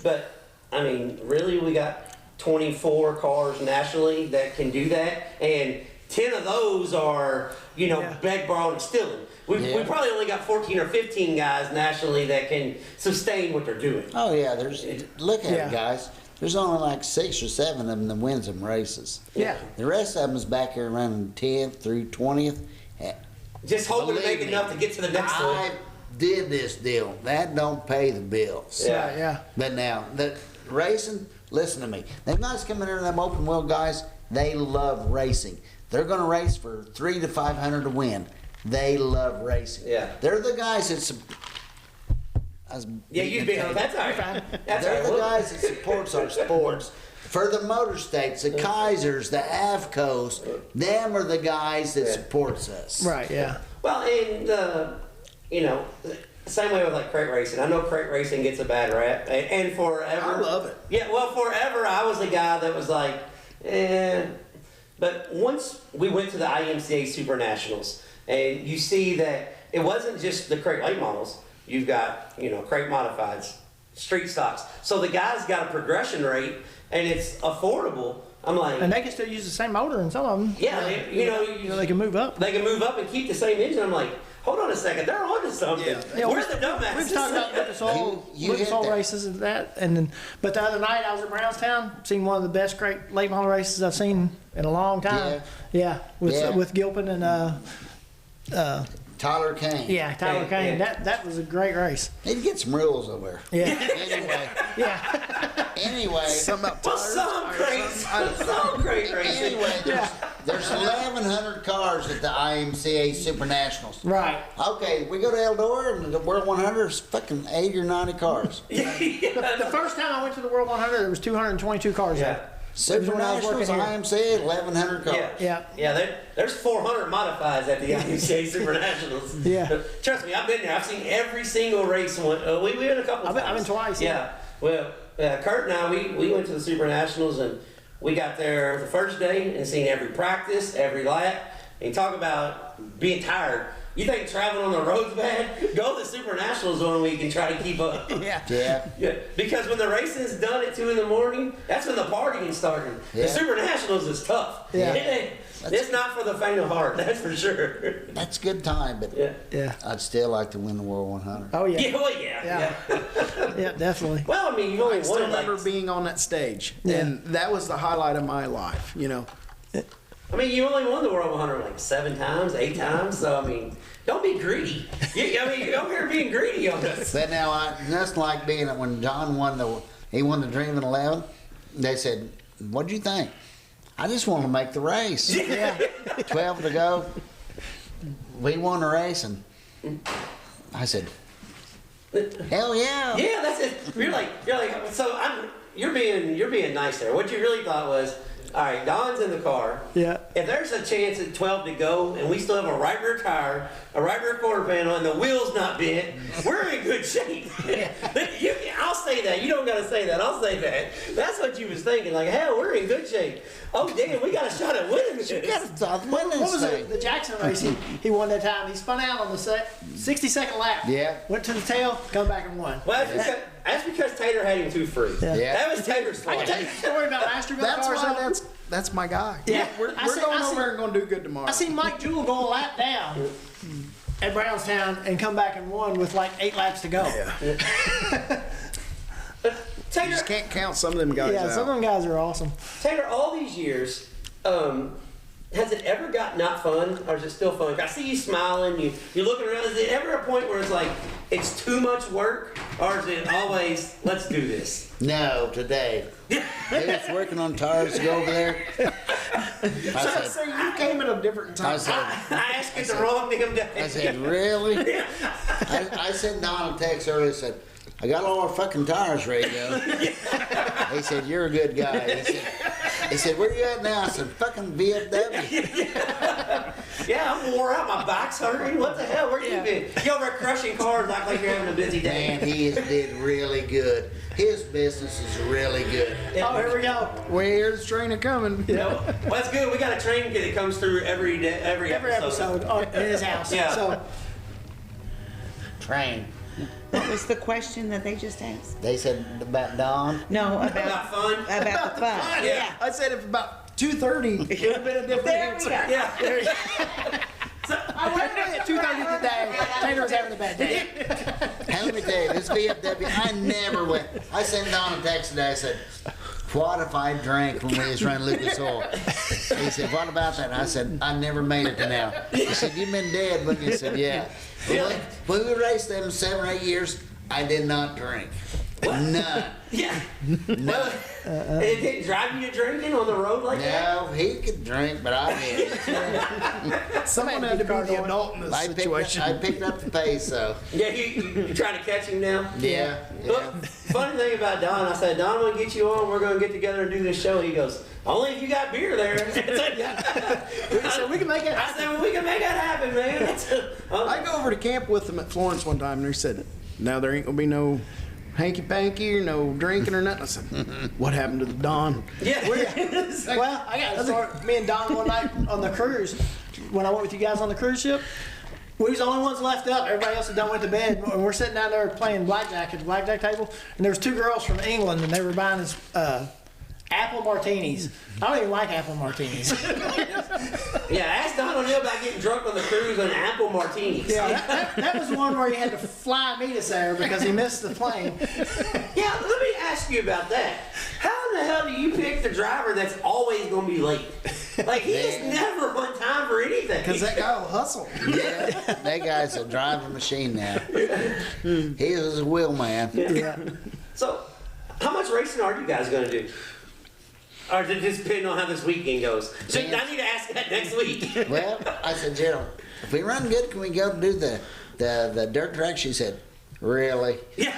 but I mean, really, we got 24 cars nationally that can do that, and 10 of those are Yeah. beg, borrowing, and stealing. We probably only got 14 or 15 guys nationally that can sustain what they're doing. Oh yeah, look at Yeah. it, guys. There's only like 6 or 7 of them that wins them races. yeah. The rest of them is back here running 10th through 20th. Just hoping to Believe make me, enough to get to the next I one. did this deal. That don't pay the bills. Yeah. Right, yeah. But now the racing, listen to me. Them guys coming in, them open wheel guys, they love racing. They're going to race for 300 to 500 to win. They love racing. Yeah. They're the guys that. You've been on. That's all right. That's They're all the right. guys that supports our sports. For the motor states, the Kaisers, the Avcos, them are the guys that supports us. Right. Yeah. Well, and same way with like crate racing. I know crate racing gets a bad rap, and forever. I love it. Yeah, well, forever I was the guy that was like, eh. But once we went to the IMCA Super Nationals, and you see that it wasn't just the crate late models. You've got crate modifieds, street stocks. So the guys got a progression rate, and it's affordable. I'm like, And they can still use the same motor in some of them. yeah, They can move up. They can move up and keep the same engine. I'm like, hold on a second, they're onto something. Yeah. Where's the dumbasses? We've talked about Lucas Oil, You Lucas hit Oil that. races and that, and then, but the other night I was at Brownstown, seen one of the best crate late model races I've seen in a long time. Yeah, with Gilpin and Tyler Kane. Tyler Kane. Yeah. That was a great race. Need to get some rules over there. Yeah, Anyway, yeah, anyway, Something about Well, tires. some crates, some crate racing. anyway, there's 1,100 cars at the IMCA Super Nationals. right. Okay, we go to Eldora and the World 100 is fucking 80 or 90 cars. The first time I went to the World 100, there was 222 cars Yeah. there. Super when I was Nationals, working here. IMCA, 1,100 cars. Yeah. There's 400 modifieds at the IMCA Super Nationals. Yeah. Trust me, I've been there. I've seen every single race. We went a couple of times. I've been twice. Yeah. Well, Kurt and I, we went to the Super Nationals, and we got there the first day and seen every practice, every lap. And talk about being tired. You think traveling on the road's bad? Go to the Super Nationals 1 week and try to keep up. Yeah. Yeah, because when the racing's done at 2 in the morning, that's when the partying's starting. Yeah. The Super Nationals is tough. Yeah. It's not for the faint of heart, that's for sure. That's a good time, but Yeah. I'd still like to win the World 100. Oh yeah. Yeah, well, yeah. Yeah, definitely. Well, I mean, you've only I still won it remember like, being on that stage, Yeah. and that was the highlight of my life. I mean, you only won the World 100 like 7 times, 8 times. So I mean, don't be greedy. You're over here being greedy on this. But now, that's like being when Don won the Dream in 11. They said, "What'd you think?" I just want to make the race. Yeah. 12 to go. We won the race, and I said, "Hell yeah!" Yeah, that's it. You're like, so you're being nice there. What you really thought was, all right, Don's in the car. Yeah. If there's a chance at 12 to go and we still have a right rear tire, a right rear quarter panel, and the wheel's not bent, we're in good shape. I'll say that. You don't got to say that. I'll say that. That's what you was thinking. Like, hell, we're in good shape. Oh, damn, we got a shot at winning this. What was it? The Jackson race. He won that time. He spun out on the 60-second lap. Yeah. Went to the tail, come back and won. Well, that's because Tater had him too free. Yeah. Yeah. That was Tater's I fault. can tell you a story about Mastersbilt That's cars. why though. that's my guy. Yeah. We're I going see- over there and going to do good tomorrow. I seen Mike Jewell go a lap down at Brownstown and come back and won with like 8 laps to go. Yeah. You Tater, just can't count some of them guys Yeah, out. some of them guys are awesome. Tater, all these years, has it ever got not fun, or is it still fun? I see you smiling, you're looking around. Is it ever a point where it's like it's too much work, or is it always let's do this? No, today. They was working on tires to go over there. I said, you came at a different time. I asked it the wrong damn day. I said, really? I sent Don a text earlier. Said, I got all our fucking tires ready to go. He said, you're a good guy. He said, where you at now? I said, fucking VFW. Yeah, I'm wore out. My back's hurting. What the hell? Where you been? You over there crushing cars like you're having a busy day. Man, he did really good. His business is really good. Oh, here we go. We hear the train coming. Well, that's good. We got a train kit that comes through every day, every Episode in his house. Yeah. So Train. What was the question that they just asked? They said about Don. No, About about fun. about the fun. Yeah. I said if about 2:30, it would have been a different There we answer. go. Yeah. I went away at 2:30 today. Taylor was having a bad day. And let me tell you, this VFW, I never went. I sent Don a text today. I said, what if I drank when we was running Lucas Oil? He said, what about that? And I said, I never made it to now. He said, you've been dead, wouldn't you? I said, yeah. When we raced them 7 or 8 years, I did not drink. None. Yeah. Well, it didn't drive you to drinking on the road like that? No, he could drink, but I didn't. Someone had to be the adult in this I situation. picked up the pace, so. Yeah, you trying to catch him now? Yeah. Look, funny thing about Don, I said, Don, I'm going to get you on. We're going to get together and do this show. He goes, only if you got beer there. So we can make it I said, well, we can make that happen, man. I go over to camp with them at Florence one time, and they said, "Now there ain't gonna be no hanky-panky or no drinking or nothing." I said, "What happened to the Don?" Yeah. Well, I got to start. Me and Don one night on the cruise, when I went with you guys on the cruise ship, we was the only ones left up. Everybody else had done went to bed, and we're sitting down there playing blackjack at the blackjack table. And there was 2 girls from England, and they were buying us apple martinis. I don't even like apple martinis. Yeah, ask Don O'Neill about getting drunk on the cruise on apple martinis. Yeah, that was the one where he had to fly me to Sarah because he missed the plane. Yeah, let me ask you about that. How in the hell do you pick the driver that's always going to be late? Like, he is never on time for anything. Because that guy will hustle. Yeah, that guy's a driving machine now. He was a wheel man. Yeah. So, how much racing are you guys going to do? Or does it just depend on how this weekend goes? So, I need to ask that next week. Well, I said, Gerald, if we run good, can we go do the dirt track? She said, really? Yeah.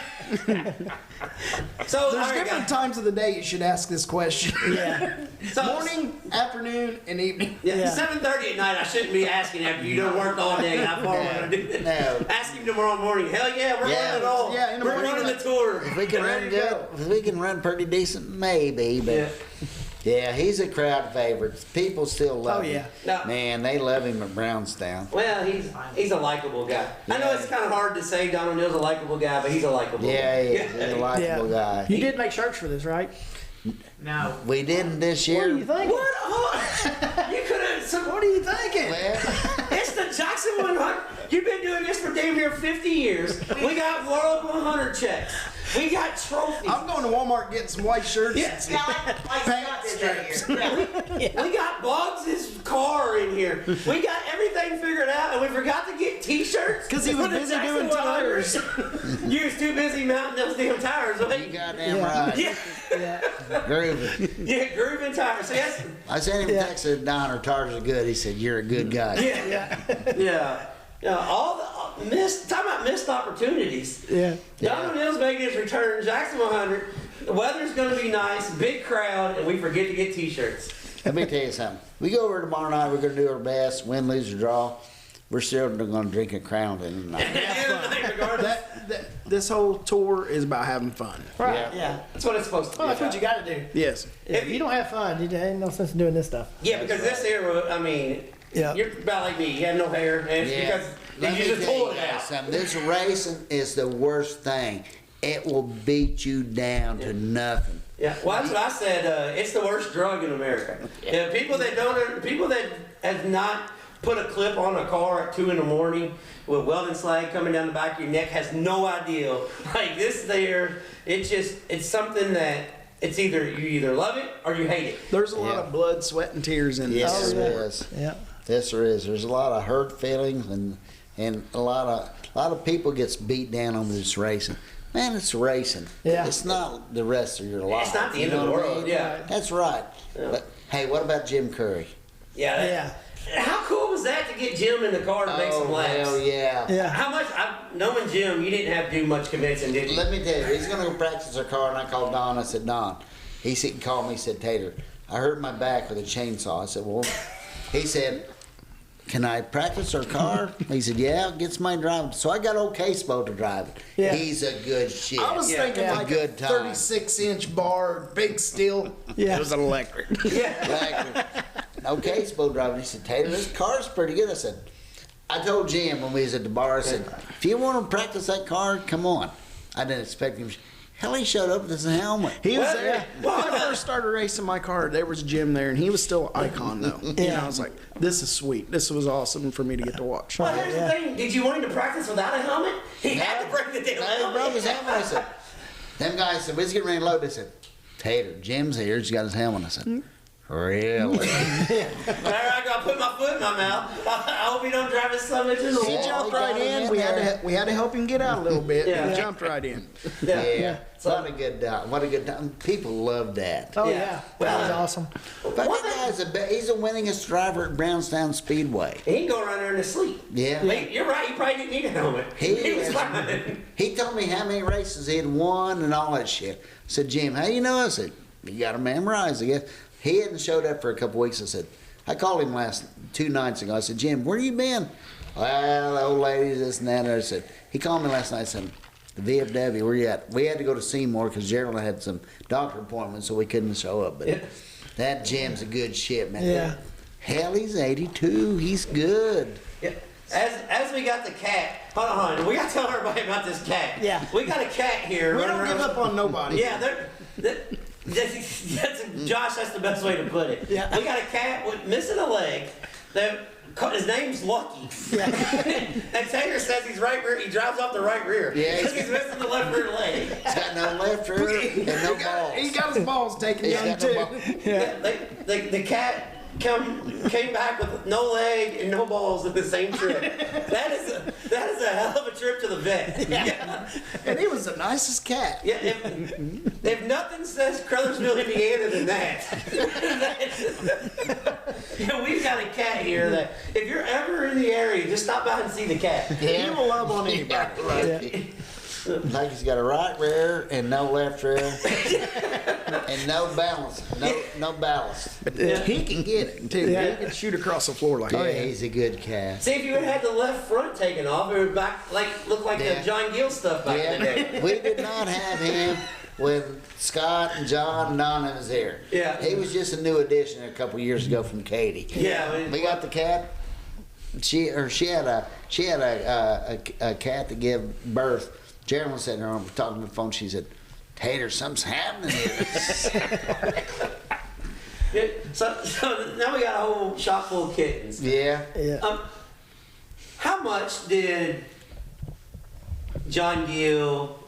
So, There's all right, different guys. times of the day you should ask this question. Yeah. So, Morning, afternoon, and evening. Yeah, 7:30 at night. I shouldn't be asking after you done worked all day. How far we're gonna do this? No. Ask him tomorrow morning. Hell yeah, we're Yeah. running it all. Yeah, in the we're morning, running like- the tour. If we can Ready run to good, go. if we can run pretty decent, maybe. But Yeah. yeah, he's a crowd favorite. People still love Oh, yeah. him. No. Man, they love him at Brownstown. Well, he's a likable guy. I know it's kind of hard to say Don O'Neill's a likable guy, but he's a likable Yeah, guy. he is. He's a likable guy. You did make shirts for this, right? No. We didn't this What year. do you think? What? Oh, you could have. What are you thinking? Well, It's the Jackson 100. You've been doing this for damn near 50 years. We got World 100 checks. We got trophies. I'm going to Walmart getting some white shirts. Yeah. Like Scott did that year. We got Boggs' car in here. We got everything figured out, and we forgot to get T-shirts. 'Cause he was for the busy Jackson doing 100. tires. You was too busy mounting those damn tires. you Right? goddamn right. Yeah, Groovy. yeah, grooving tires. See, that's, I sent him a text that Don, her tires are good. He said, you're a good guy. yeah. All the talking about missed opportunities. Yeah. Don O'Neill's making his return. Jackson 100. The weather's going to be nice, big crowd, and we forget to get T-shirts. Let me tell you something. We go over tomorrow night. We're going to do our best, win, lose, or draw. We're still going to drink a Crown tonight. Regardless. This whole tour is about having fun. Right. Yeah. Yeah. That's what it's supposed to be. Well, that's what you about. got to do. Yes. If you don't have fun, there ain't no sense in doing this stuff. Yeah, because this era, I mean, Yeah. you're about like me. You have no hair, and it's Yeah. because Let you me just tell pull you it guys out. something. This racing is the worst thing. It will beat you down to nothing. Yeah, well, that's what I said. It's the worst drug in America. Yeah, people that have not put a clip on a car at 2 a.m. with welding slag coming down the back of your neck has no idea. Like this, it's something that it's you either love it or you hate it. There's a lot Yeah. of blood, sweat, and tears in Yes, this. there is. Yeah. Yes, there is. There's a lot of hurt feelings and a lot of people gets beat down over this racing. Man, it's racing. Yeah. It's not the rest of your life. It's not the you end of know the what I world. mean? Yeah, That's right. Yeah. But hey, what about Jim Curry? yeah. How cool was that to get Jim in the car to make some laps? hell yeah. Yeah. How much? Knowing Jim, you didn't have to do much convincing, did you? Let me tell you, he's going to go practice our car, and I called Don. I said, Don. He called me, he said, Tater, I hurt my back with a chainsaw. I said, well, he said, can I practice our car? He said, yeah, get somebody driving. So I got old Casebo to drive it. Yeah. He's a good shit. I was thinking Yeah. like Good a time. 36-inch bar, big steel. Yeah. It was an electric. Yeah. Okay, Casebo driving. He said, Tater, this car's pretty good. I said, I told Jim when we was at the bar, I said, if you want to practice that car, come on. I didn't expect him. Hell, he showed up with his helmet. He was Well, there. yeah. When I first started racing my car, there was Jim there, and he was still an icon, though. You know, I was like, this is sweet. This was awesome for me to get to watch. Well, here's the thing. Did you want him to practice without a helmet? He had to bring the damn I helmet. broke his helmet. I said, them guys said, we was getting ready to load. They said, Tater, Jim's here. He's got his helmet. I said, Really? There I go. I put my foot in my mouth. I hope he don't drive his son into the He wall. jumped we got right him in. in We had there. to help him get out a little bit. Yeah. He jumped right in. Yeah. What a good time. What a good time. People love that. Oh Yeah. yeah, that was awesome. But that guy's he's the winningest driver at Brownstown Speedway. He can go around there in his sleep. Yeah. You're right. He probably didn't need a helmet. He was is. fine. He told me how many races he had won and all that shit. I said, Jim, how do you know? I said, you got to memorize, I guess. He hadn't showed up for a couple weeks. I said, I called him 2 nights ago. I said, Jim, where you been? Well, the old ladies, this and that. I said, he called me last night and said, the VFW, where you at? We had to go to Seymour because Gerald had some doctor appointments, so we couldn't show up. But that Jim's a good shit, man. Yeah. Hell, he's 82. He's good. Yeah. As we got the cat, hold on, we got to tell everybody about this cat. Yeah. We got a cat here. We running don't give around. up on nobody. Yeah, Josh, that's the best way to put it. Yeah. We got a cat with missing a leg. His name's Lucky. Yeah. And Taylor says he's right rear. He drives off the right rear. Yeah, Because he's missing the left rear leg. He's got no left rear and no balls. He got his balls taken He's young got no too. balls. The cat came back with no leg and no balls in the same trip. That is a hell of a trip to the vet. Yeah. And he was the nicest cat. Yeah, if nothing says Crothersville, Indiana than that. Yeah, we've got a cat here that if you're ever in the area, just stop by and see the cat. He will love on anybody. Yeah. Like he's got a right rear and no left rear and no balance, no ballast. But he can get it too. Yeah. He can shoot across the floor like Yeah, that. he's a good cat. See, if you had the left front taken off, it would look like Yeah. the John Gill stuff back in the day. Yeah, we did not have him when Scott and John and Donna was here. Yeah. He was just a new addition a couple years ago from Katie. Yeah, I mean, We got the cat. She had a cat that gave birth. Gerald was sitting there on talking on the phone. She said, "Tater, something's happening here." yeah, so now we got a whole shop full of kittens. Yeah. Yeah. How much did John Gill,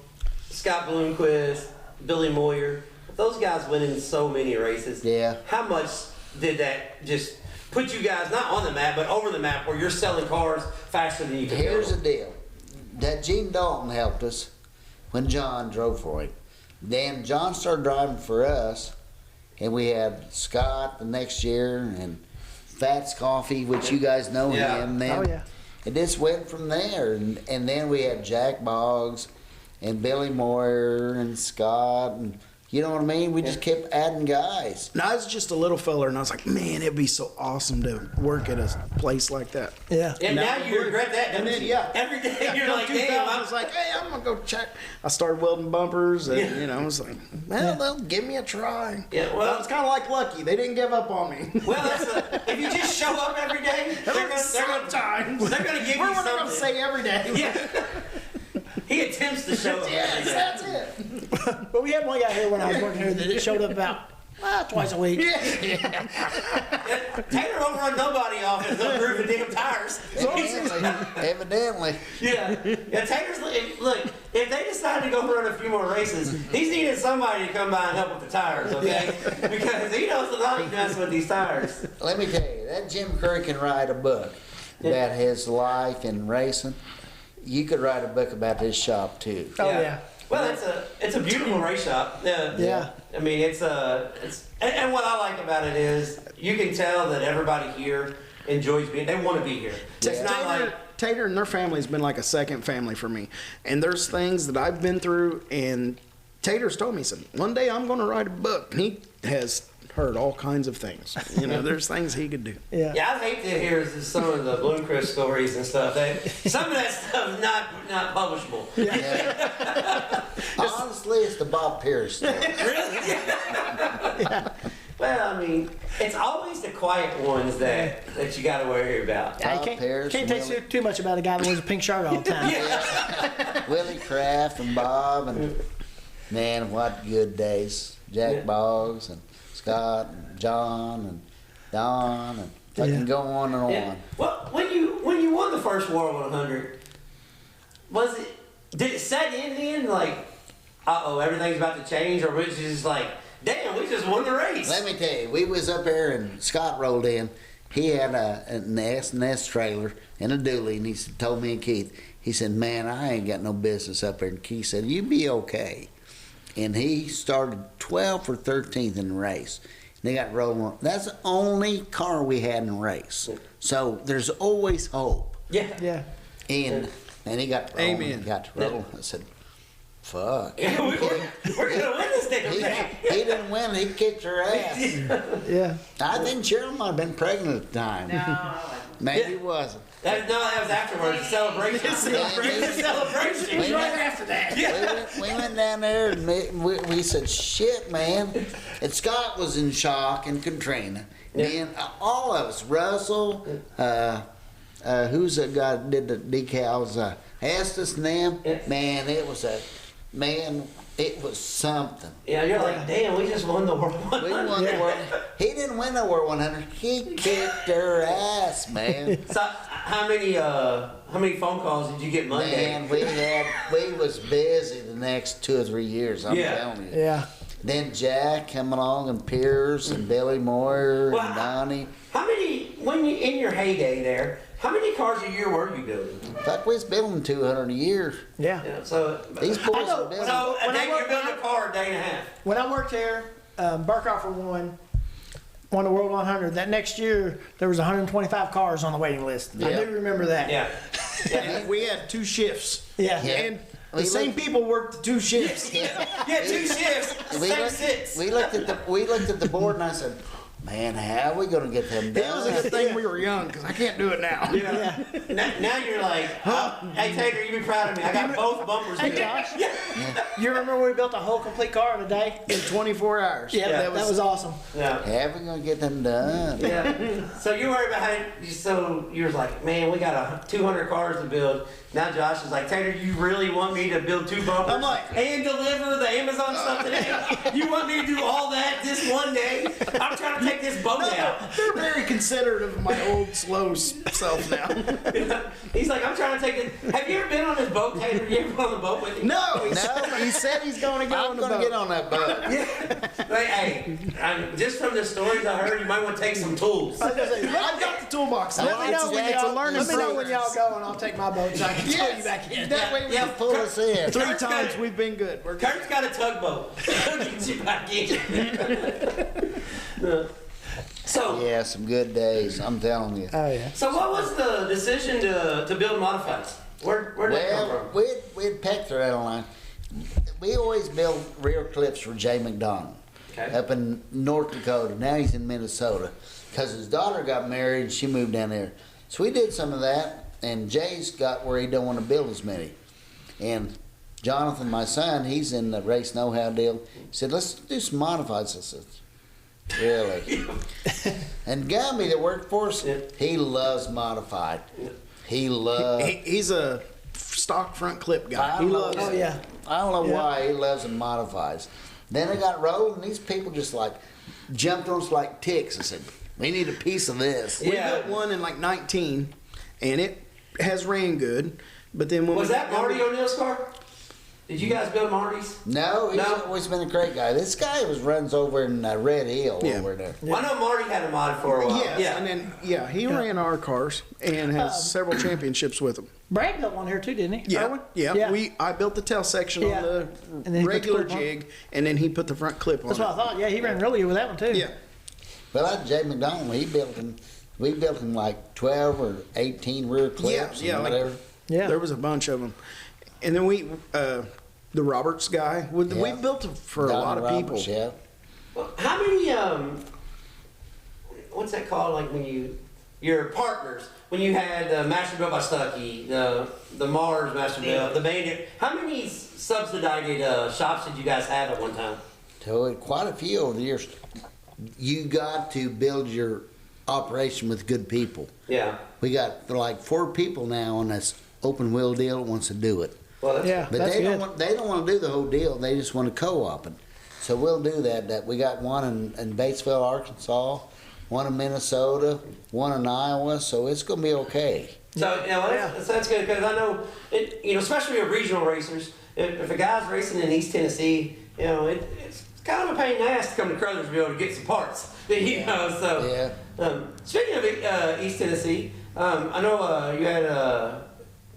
Scott Bloomquist, Billy Moyer, those guys winning so many races? Yeah. How much did that just put you guys not on the map, but over the map, where you're selling cars faster than you can Here's the build? deal. That Gene Dalton helped us when John drove for him. Then John started driving for us, and we had Scott the next year and Fats Coffee, which you guys know Yeah. him. Then Oh yeah. it just went from there, and then we had Jack Boggs and Billy Moyer and Scott, and you know what I mean. We just kept adding guys. And I was just a little feller, and I was like, man, it'd be so awesome to work at a place like that. Yeah. And now you regret that, don't And then, you? yeah. Every day Yeah, you're come like, 2000, damn, I was like, hey, I'm gonna go check. I started welding bumpers, and Yeah. you know, I was like, well, they'll give me a try. Yeah, well- it's kind of like Lucky. They didn't give up on me. well, if you just show up every day, Sometimes. they're gonna give We're you not gonna something. say every day. Yeah. He attempts to show up every Yes, day. that's it. But we had one guy here when I was working here that showed up about twice a week. Taylor won't run nobody off if they'll groove the damn tires. Evidently. Yeah. Taylor's look. If they decide to go run a few more races, he's needing somebody to come by and help with the tires, okay? Because he knows a lot of mess with these tires. Let me tell you, that Jim Curry can write a book about his life and racing. You could write a book about his shop too. Oh yeah. Well, it's a beautiful race shop. Yeah. I mean, it's and what I like about it is you can tell that everybody here enjoys being. They want to be here. It's not like. Tater and their family's been like a second family for me. And there's things that I've been through, and Tater's told me, he said, one day I'm going to write a book. And he has heard all kinds of things. You know, there's things he could do. Yeah. Yeah, I'd hate to hear some of the Bloomquist stories and stuff. Some of that stuff is not publishable. Honestly, it's the Bob Pierce story. Really? Well, I mean, it's always the quiet ones that you got to worry about. Yeah, you Bob Pierce can't and take Willie. too much about a guy that wears a pink shirt all the time. Willie Kraft and Bob and man, what good days. Jack Boggs and Scott and John and Don and fucking go on and on. Yeah. Well, when you won the first World 100, did it set in then like, everything's about to change, or was it just like damn, we just won the race. Let me tell you, we was up there and Scott rolled in. He had an S&S trailer and a dually, and he told me and Keith, he said, man, I ain't got no business up there. And Keith said, you be okay. And he started 12th or 13th in the race. They got rolling. That's the only car we had in the race. So there's always hope. Yeah. And he got rolling. Amen. He got to rolling. I said, fuck. We're gonna win this thing. He didn't win. He kicked her ass. Yeah. I think Cheryl might have been pregnant at the time. No. Maybe it wasn't. That was afterwards. The celebration. Celebration. We went- after that. We went down there and we said, shit, man. And Scott was in shock and Katrina. And all of us, Russell, who's the guy that did the decals, Estes and them, man, it was something. Yeah, you're like, damn, we just won the World 100. We won the world. He didn't win the World 100. He kicked her ass, man. So how many phone calls did you get Monday? Man, we was busy the next 2 or 3 years. I'm telling you. Yeah. Then Jack come along and Pierce and Billy Moyer Well, and Donnie. How many, in your heyday there, how many cars a year were you building? Fuck, we was building 200 a year. Yeah. Yeah, so These boys I know. are building. a When I day work- you're building a car a day and a half. When I worked there, Burkhofer won the World 100. That next year, there was 125 cars on the waiting list. I Yeah. do remember that. Yeah. And we had 2 shifts. Yeah. Yeah. And the We same looked- people worked the 2 shifts. Yeah, 2 shifts, same 6. We looked at the board and I said, man, how are we gonna get them It was a done? good thing we were young, because I can't do it now. Yeah. Now you're like, hey Tater, you be proud of me. I got both bumpers. Hey, built. Josh. Yeah. You remember when we built a whole complete car in a day? In 24 hours. Yeah, that was awesome. Yeah. How we gonna get them done? Yeah. So you worry about so you're like, man, we got 200 cars to build. Now Josh is like, Tater, you really want me to build 2 bumpers? I'm like, and deliver the Amazon stuff today? You want me to do all that this one day? I'm trying to take this boat out. They're very considerate of my old slow self now. He's like, I'm trying to take it. Have you ever been on this boat, Tater? You ever been on the boat with him? No, he said he's going to get on I'm the gonna boat. get on that boat. Like, hey, just from the stories I heard, you might want to take some tools. I've got the toolbox. Let me know when It's a y'all. learning Let me know when process. y'all go, and I'll take my boat so I can tow you back in. That way we Yeah. can Pull us in. 3 Kurt's times got- we've been good. We're good. Kurt's got a tugboat. He'll get you back in. So, Yeah, some good days. I'm telling you. Oh yeah. so what was the decision to build modifieds? Where did that come Well, from? we'd pecked her out on line. We always built rear clips for Jay McDonald Okay. up in North Dakota. Now he's in Minnesota because his daughter got married and she moved down there. So we did some of that, and Jay's got where he don't want to build as many. And Jonathan, my son, he's in the race know-how deal. He said, let's do some modifieds. I said, really? And Gumby that worked for us, Yeah. he loves modified. He loves. He's a stock front clip guy. I He love loves Oh yeah. I don't know Yeah. why he loves them modifies. Then they got rolling. These people just like jumped on us like ticks and said, "We need a piece of this." We Yeah. built one in like 19, and it has ran good. But then when Was we that Marty O'Neill's car? Did you guys build Marty's? No, he's No. always been a great guy. This guy runs over in Red Hill Yeah. over there. Well, I know Marty had a mod for a while. Yes, Yeah. and then he ran our cars and has several championships with them. Brad built one here too, didn't he? Yeah, Irwin? yeah. I built the tail section Yeah. on the And then he put the regular clip on. jig, and then he put the front clip on. That's what I thought. Yeah, he ran really good with that one too. Yeah. Well, that Jay McDonald, we built him like 12 or 18 rear clips yeah, and like- whatever. Yeah. There was a bunch of them, and then the Roberts guy. We Yeah. built it for a Donnie lot of Roberts, people. Yeah. Well, how many, what's that called? Like when your partners, when you had Mastersbuilt by Stuckey, the Mars Mastersbuilt, the Bandit, how many subsidized shops did you guys have at one time? So quite a few over the years. You got to build your operation with good people. Yeah. We got like 4 people now on this open wheel deal that wants to do it. Well, that's, Yeah. But That's they good. don't want to do the whole deal. They just want to co-op it. So we'll do that. That we got one in Batesville, Arkansas, one in Minnesota, one in Iowa. So it's going to be okay. So, that's good because I know, especially with regional racers, if a guy's racing in East Tennessee, it's kind of a pain in the ass to come to Crothersville to get some parts. You know, so. Yeah. Speaking of East Tennessee, I know you had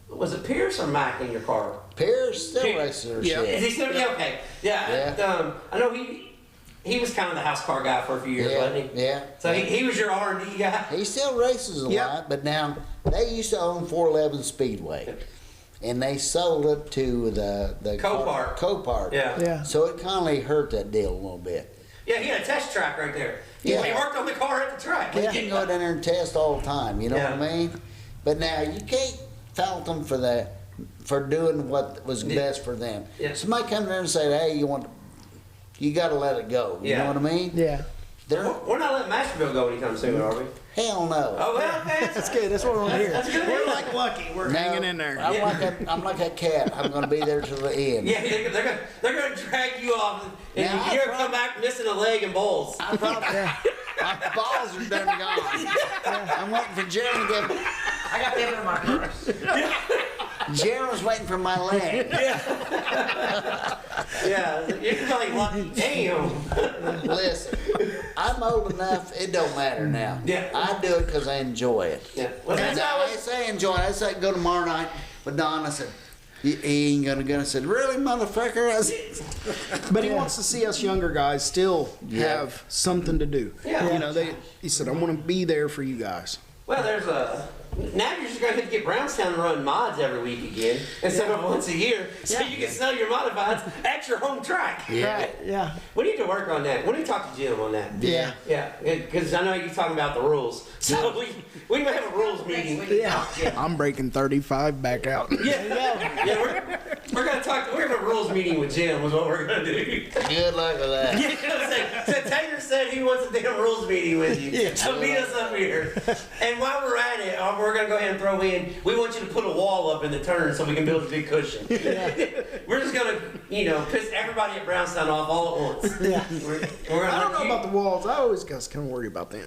was it Pierce or Mack in your car? Pierce still races. Yeah. Is he still? Yeah, okay. Yeah. Yeah. I know he was kind of the house car guy for a few years, wasn't he? Yeah. So he was your R&D guy. He still races a lot, but now they used to own 411 Speedway, and they sold it to the Copart. Copart. Yeah. Yeah. So it kind of hurt that deal a little bit. Yeah, he had a test track right there. Yeah. He worked on the car at the track. We can go down there and test all the time. You know what I mean? But now you can't fault them for doing what was best for them. Yeah. Somebody come there and say, "Hey, you got to let it go." You know what I mean? Yeah. We're not letting Mastersbilt go anytime soon, are we? Hell no. Oh, well, That's good. That's what we want to hear. That's good. We're like lucky. We're No, hanging in there. I'm like a cat. I'm going to be there till the end. Yeah, they're gonna drag you off, and Now, you're gonna come back missing a leg and balls. I probably, my balls are done gone. I'm waiting for Jeremy to get. I got them in my purse. Jeremy's waiting for my leg. Yeah, you're like lucky. Damn. Listen, I'm old enough. It don't matter now. Yeah. I do it because I enjoy it. Yeah. Well, that's Now, how I say enjoy it. I say go tomorrow night with Don. I said, he ain't gonna go. I said, really, motherfucker? I said, But he wants to see us younger guys still have something to do. Yeah. You know, he said, I want to be there for you guys. Well, there's now you're just going to have to get Brownstown to run mods every week again instead of once a year, so you can sell your modifieds at your home track. Right. Yeah. We need to work on that. We need to talk to Jim on that. Yeah. Yeah, because I know you're talking about the rules. So we may have a rules meeting. Yeah. I'm breaking 35 back out. Yeah, we're gonna talk. We're having a rules meeting with Jim. Is what we're gonna do. good luck with that. Yeah, so Taylor said he wants a damn rules meeting with you. So meet us up here. And while we're at it, we're gonna go ahead and throw in. We want you to put a wall up in the turn so we can build a big cushion. We're just gonna, piss everybody at Brownstown off all at once. Yeah. We're I don't gonna know about the walls. I always got kind of worried about them.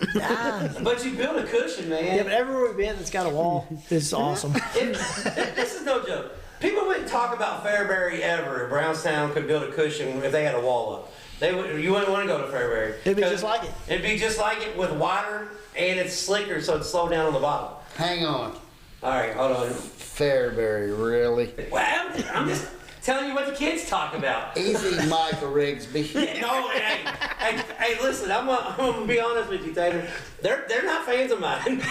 But you build a cushion, man. Yeah, but everywhere we've been that's got a wall, it's awesome. This is no joke. People wouldn't talk about Fairbury ever if Brownstown could build a cushion if they had a wall up. You wouldn't want to go to Fairbury. It'd be just like it. It'd be just like it with wider and it's slicker, so it'd slow down on the bottom. Hang on. All right, hold on. Fairbury, really? Well, I'm just telling you what the kids talk about. Easy, Michael Rigsby. No, hey, listen, I'm gonna be honest with you, Taylor. They're not fans of mine.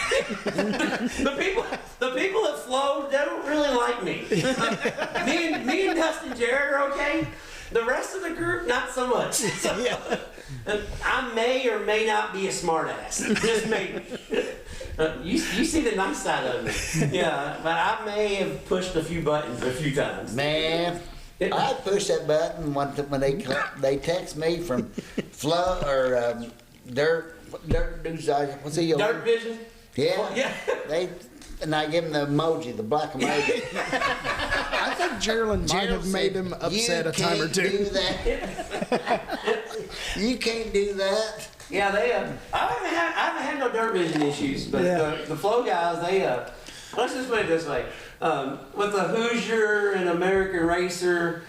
the people at Flow, they don't really like me. me and Dustin Jarrett are okay. The rest of the group, not so much. So, I may or may not be a smartass. Just maybe. You see the nice side of me. Yeah, but I may have pushed a few buttons a few times. Man, I pushed that button when they text me from Flow or Dirt News. What's he? Dirt Vision? Yeah. Yeah. And I give him the emoji, the black emoji. I think Gerald might have made them upset a time or two. You can't do that. You can't do that. Yeah, I haven't had no Dirt Vision issues, but the Flow guys, let's just put it this way. With the Hoosier and American Racer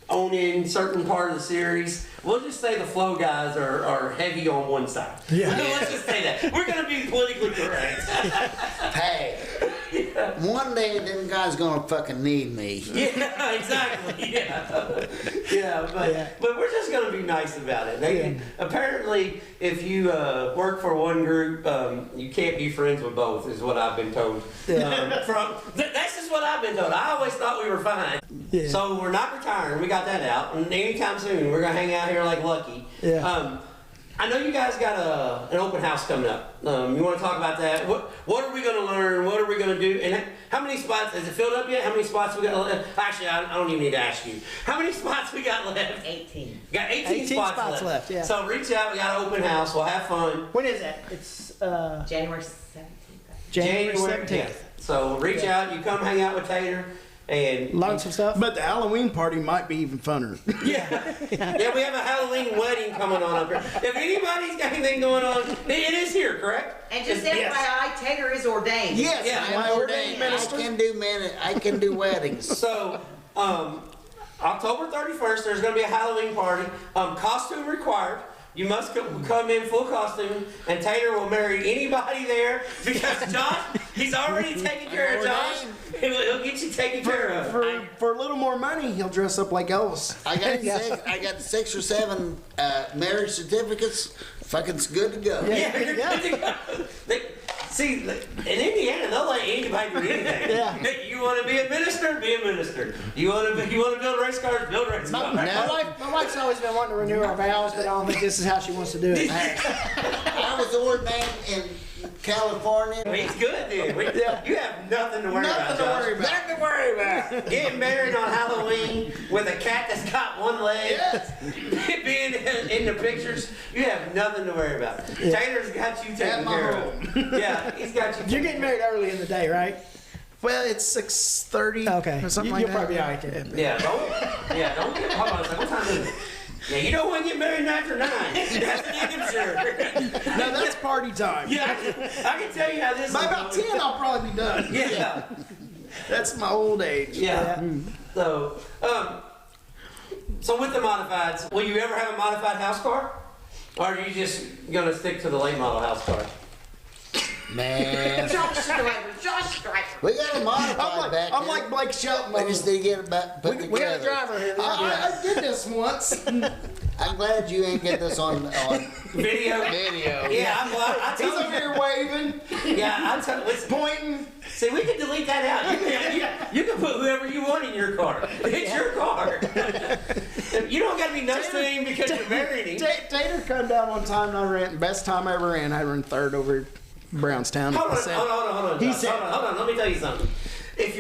owning certain part of the series, we'll just say the Flow guys are heavy on one side. Yeah. Let's just say that. We're going to be politically correct. Hey, one day them guys gonna fucking need me. Yeah, exactly. Yeah, but we're just gonna be nice about it. Apparently, if you work for one group, you can't be friends with both. Is what I've been told. That's just what I've been told. I always thought we were fine. Yeah. So we're not retiring. We got that out. And anytime soon, we're gonna hang out here like Lucky. Yeah. I know you guys got an open house coming up. You want to talk about that? What are we going to learn? What are we going to do? And how many spots? Has it filled up yet? How many spots we got left? Actually, I don't even need to ask you. How many spots we got left? 18. We got 18 spots left. Yeah. So reach out. We got an open house. We'll have fun. When is that? It's January 17th. January 17th. Yeah. So reach out. You come hang out with Tater. And learn some stuff. But the Halloween party might be even funner. Yeah, we have a Halloween wedding coming on up here. If anybody's got anything going on, it is here, correct? And just FYI, Tater is ordained. Yes, Yeah, I'm ordained minister. I can do weddings. So, October 31st, there's going to be a Halloween party. Costume required. You must come in full costume, and Tater will marry anybody there because Josh, he's already taken care of Josh. He'll get you taken care of. For a little more money, he'll dress up like Elvis. I got 6 or 7 marriage certificates. Fucking good to go. Yeah, you're good to go. See, in Indiana, they'll let anybody do anything. Yeah. You want to be a minister? Be a minister. You want to build race cars? Build race cars. My wife's always been wanting to renew her vows, but I don't think this is how she wants to do it. I was ordained in California. He's good, dude. You have nothing to worry about, Josh. Nothing to worry about. Getting married on Halloween with a cat that's got one leg. Yes. Being in the pictures, you have nothing to worry about. Taylor's got you taken care of. Yeah, he's got you. You're getting married early in the day, right? Well, it's 6:30. Okay. Or something like You'll that. probably be all right then. Don't get. Hold on a second. What time is it? Yeah, you don't want to get married after 9. That's damn sure. No, that's party time. Yeah, I can tell you how this. By about 10, I'll probably be done. Yeah. That's my old age. Yeah. So, so with the modifieds, will you ever have a modified house car, or are you just gonna stick to the late model house car? Man, Josh driver, Josh driver. we got a modified back I'm there. like Blake Shelton. We just need to get it back put together. We got a driver here. I did this once. I'm glad you ain't get this on Video. video. Yeah, I'm glad. I He's told over here waving, Yeah, I tell. Listen, pointing. see, we can delete that out. You can put whoever you want in your car. It's your car. You don't got to be nice to him because you're marrying him. Tater come down one time and I ran. Best time I ever ran. I ran 3rd over Brownstown. Hold on. He Josh. said- Hold on. Let me tell you something. If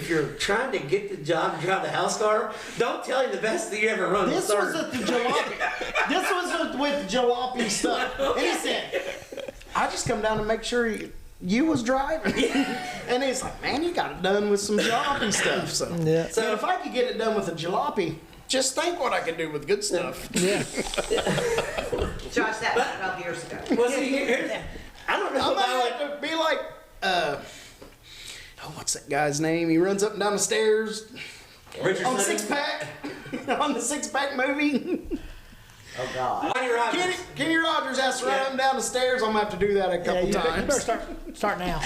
you're trying to get the job to drive the house car, don't tell him the best that you ever run. This was at the jalopy. This was with jalopy stuff. And he said, I just come down to make sure you was driving. And he's like, man, you got it done with some jalopy stuff. So, Yeah. So- if I could get it done with a jalopy, just think what I could do with good stuff. Yeah. Josh, that was 12 years ago. Well, see, here's, I don't know I'm if I would. gonna have to be like, what's that guy's name? He runs up and down the stairs Richard on Simmons? 6-pack. On the 6-pack movie. Oh God. Johnny Rogers. Kenny Rogers has to run up and down the stairs. I'm gonna have to do that a couple You times. better start now.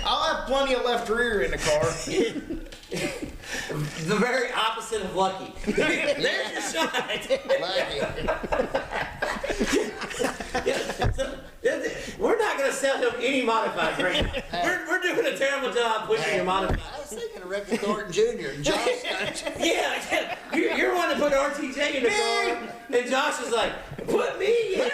I'll have plenty of left rear in the car. The very opposite of lucky. There's your shot. We're not going to sell him any modifieds right now. We're doing a terrible job pushing your modifieds. I was thinking of Ricky Thornton Jr. Josh got you. Yeah, you're one to put RTJ in the car, and Josh is like, put me in.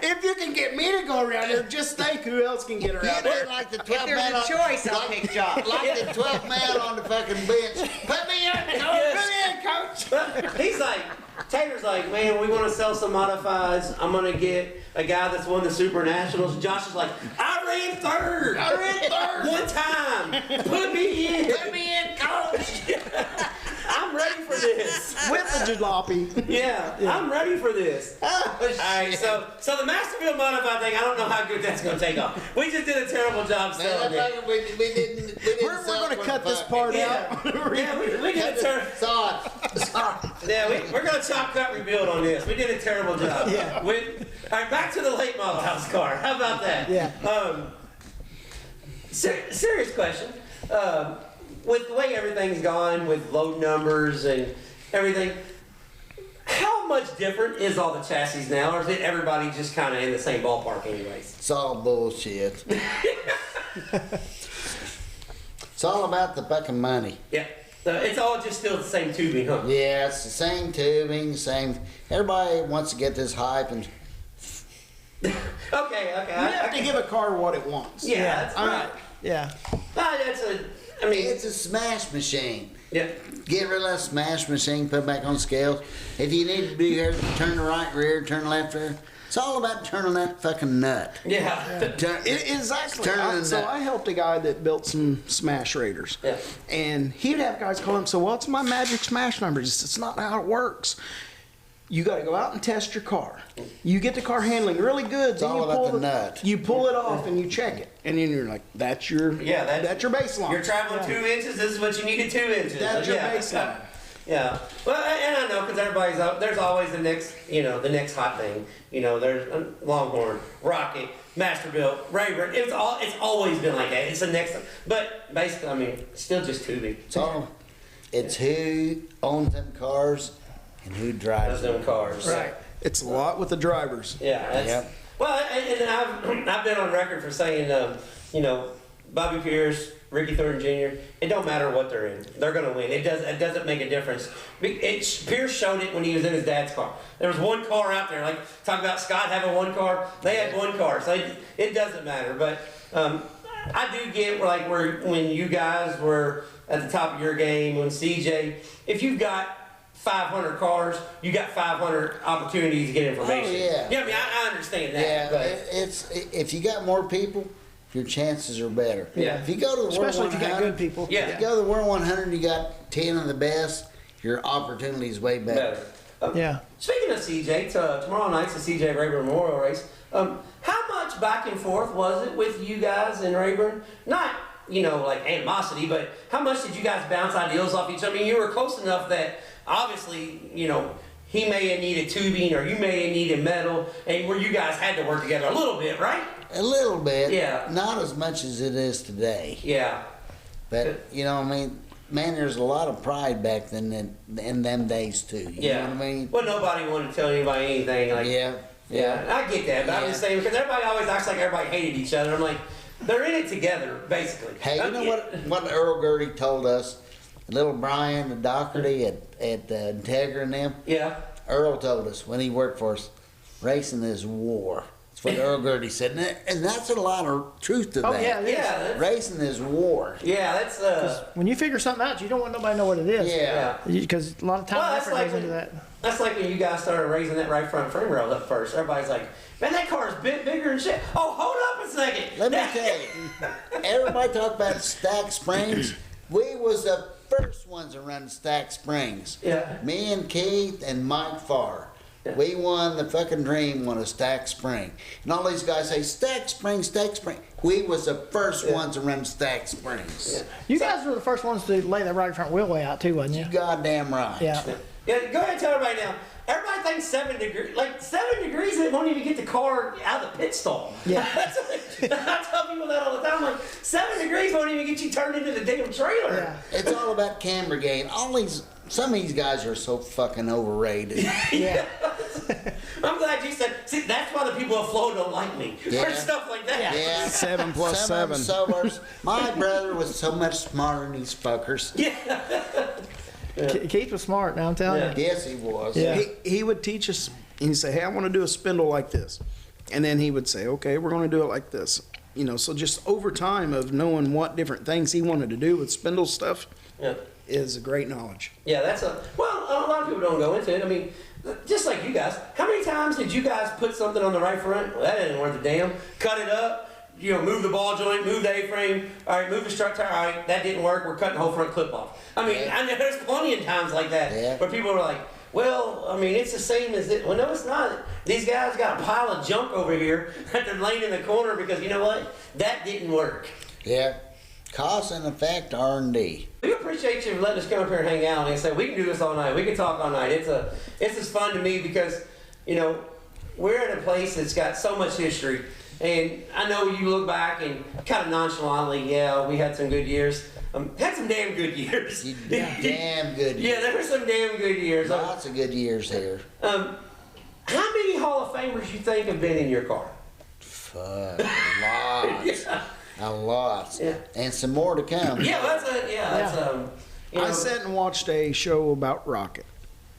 If you can get me to go around there, just think who else can get around You there. did like the If 12 there's man a on, choice, I'll pick Josh. like the 12 man on the fucking bench. Put me in, coach. Come in, coach. He's like, Taylor's like, man, we want to sell some modifieds. I'm going to get a guy that's won the Super Nationals. Josh is like, I ran third. One time. Put me in. Put me in, coach. I'm ready for this. With the jalopy. Yeah, I'm ready for this. All right, so the Mastersbilt modified thing, I don't know how good that's going to take off. We just did a terrible job selling it. We didn't We're sell going for to cut the this fuck. part Yeah, out. yeah, we did a terrible. Sorry. Yeah, we're going to chop, cut, rebuild on this. We did a terrible job. Yeah. All right, back to the late model house car. How about that? Yeah. Serious question. With the way everything's gone, with load numbers and everything, how much different is all the chassis now, or is it everybody just kind of in the same ballpark anyways? It's all bullshit. It's all about the fucking money. Yeah. So it's all just still the same tubing, huh? Yeah, it's the same tubing, same. Everybody wants to get this hype and. Okay. You have to give a car what it wants. Yeah, that's right. Yeah. It's a smash machine. Yeah. Get rid of that smash machine, put it back on scales. If you need to be here, turn the right rear, turn the left rear. It's all about turning that fucking nut. Yeah. Exactly. Turning So that. I helped a guy that built some smash raiders. Yeah. And he'd have guys call him, so what's my magic smash number? He says, it's not how it works. You got to go out and test your car. You get the car handling really good. It's then all you about pull the nut. You pull it off and you check it, and then you're like, "That's your that's your baseline. You're traveling 2 inches. This is what you needed 2 inches. That's your baseline." Yeah. Well, and I know because everybody's out. There's always the next, the next hot thing. There's Longhorn, Rocket, Mastersbilt, Rayburn. It's always been like that. It's the next. But basically, I mean, still just tubing. It's who owns them cars and who drives Those them cars. Right. It's a lot with the drivers. Yeah. Yep. Well, and I've been on record for saying, Bobby Pierce, Ricky Thornton Jr. It don't matter what they're in; they're going to win. It doesn't make a difference. Pierce showed it when he was in his dad's car. There was one car out there. Like talk about Scott having one car. They had one car, so it doesn't matter. But I do get when you guys were at the top of your game, when CJ, if you've got 500 cars, you got 500 opportunities to get information. Oh, yeah. Yeah, I mean, I understand that. Yeah, but it's if you got more people, your chances are better. Yeah. If you go to the Especially World if you got 100, good people. Yeah. If you go to the World 100, you got 10 of the best. Your opportunity is way better. Yeah. Speaking of CJ, tomorrow night's the CJ Rayburn Memorial Race. How much back and forth was it with you guys in Rayburn? Not, like animosity, but how much did you guys bounce ideals off each other? I mean, you were close enough that obviously, he may have needed tubing or you may have needed metal, and where you guys had to work together a little bit, right? A little bit. Yeah. Not as much as it is today. Yeah. But, man, there's a lot of pride back then in them days, too. You know what I mean? Well, nobody wanted to tell anybody anything. Like, Yeah. I get that, but I'm just saying, because everybody always acts like everybody hated each other. I'm like, they're in it together, basically. Hey, you know what Earl Gertie told us? Little Brian, the Doherty at Integra and them? Yeah. Earl told us when he worked for us, racing is war. That's what Earl Gertie said. And that's a lot of truth to that. Oh, yeah, it is. Yeah. Racing is war. Yeah, that's When you figure something out, you don't want nobody to know what it is. Yeah. Because a lot of time Well, and that's effort like goes into that. That's like when you guys started raising that right front frame rail up first. Everybody's like, man, that car's bigger and shit. Oh, hold up a second. Let me tell you, everybody talk about stack springs. We was the first ones to run stack springs. Yeah. Me and Keith and Mike Farr. Yeah. We won the fucking dream on a stack spring. And all these guys say, stack spring, stack spring. We was the first ones to run stack springs. Yeah. You guys were the first ones to lay that right front wheelway out too, wasn't you? You goddamn right. Yeah. Yeah, go ahead and tell everybody now. Everybody thinks 7 degrees. Like 7 degrees, it won't even get the car out of the pit stall. Yeah. I tell people that all the time. Like 7 degrees won't even get you turned into the damn trailer. Yeah. It's all about camber gain. Some of these guys are so fucking overrated. Yeah. I'm glad you said. See, that's why the people at Flow don't like me Yeah. or stuff like that. Yeah. 7 plus Some of 7. them so my brother was so much smarter than these fuckers. Keith was smart, now I'm telling Yeah. you. Yes, he was. Yeah. He would teach us, and he'd say, hey, I want to do a spindle like this. And then he would say, okay, we're going to do it like this. So just over time of knowing what different things he wanted to do with spindle stuff Yeah. is a great knowledge. Yeah, that's a lot of people don't go into it. I mean, just like you guys, how many times did you guys put something on the right front? Well, that didn't worth a damn. Cut it up, move the ball joint, move the A-frame. All right, move the strut tire. All right, that didn't work. We're cutting the whole front clip off. I mean, I know there's plenty of times like that where people are like, well, I mean, it's the same as it. Well, no, it's not. These guys got a pile of junk over here that they're laying in the corner because you know what? That didn't work. Yeah. Cost and effect R&D. We appreciate you letting us come up here and hang out and say we can do this all night. We can talk all night. It's as fun to me because we're at a place that's got so much history, and I know you look back and kind of nonchalantly, we had some good years. Had some damn good years. Damn good years. Yeah, there were some damn good years. Lots of good years here. How many Hall of Famers you think have been in your car? Fuck, lots. A lot. Yeah. And some more to come. Yeah, that's I sat and watched a show about Rocket,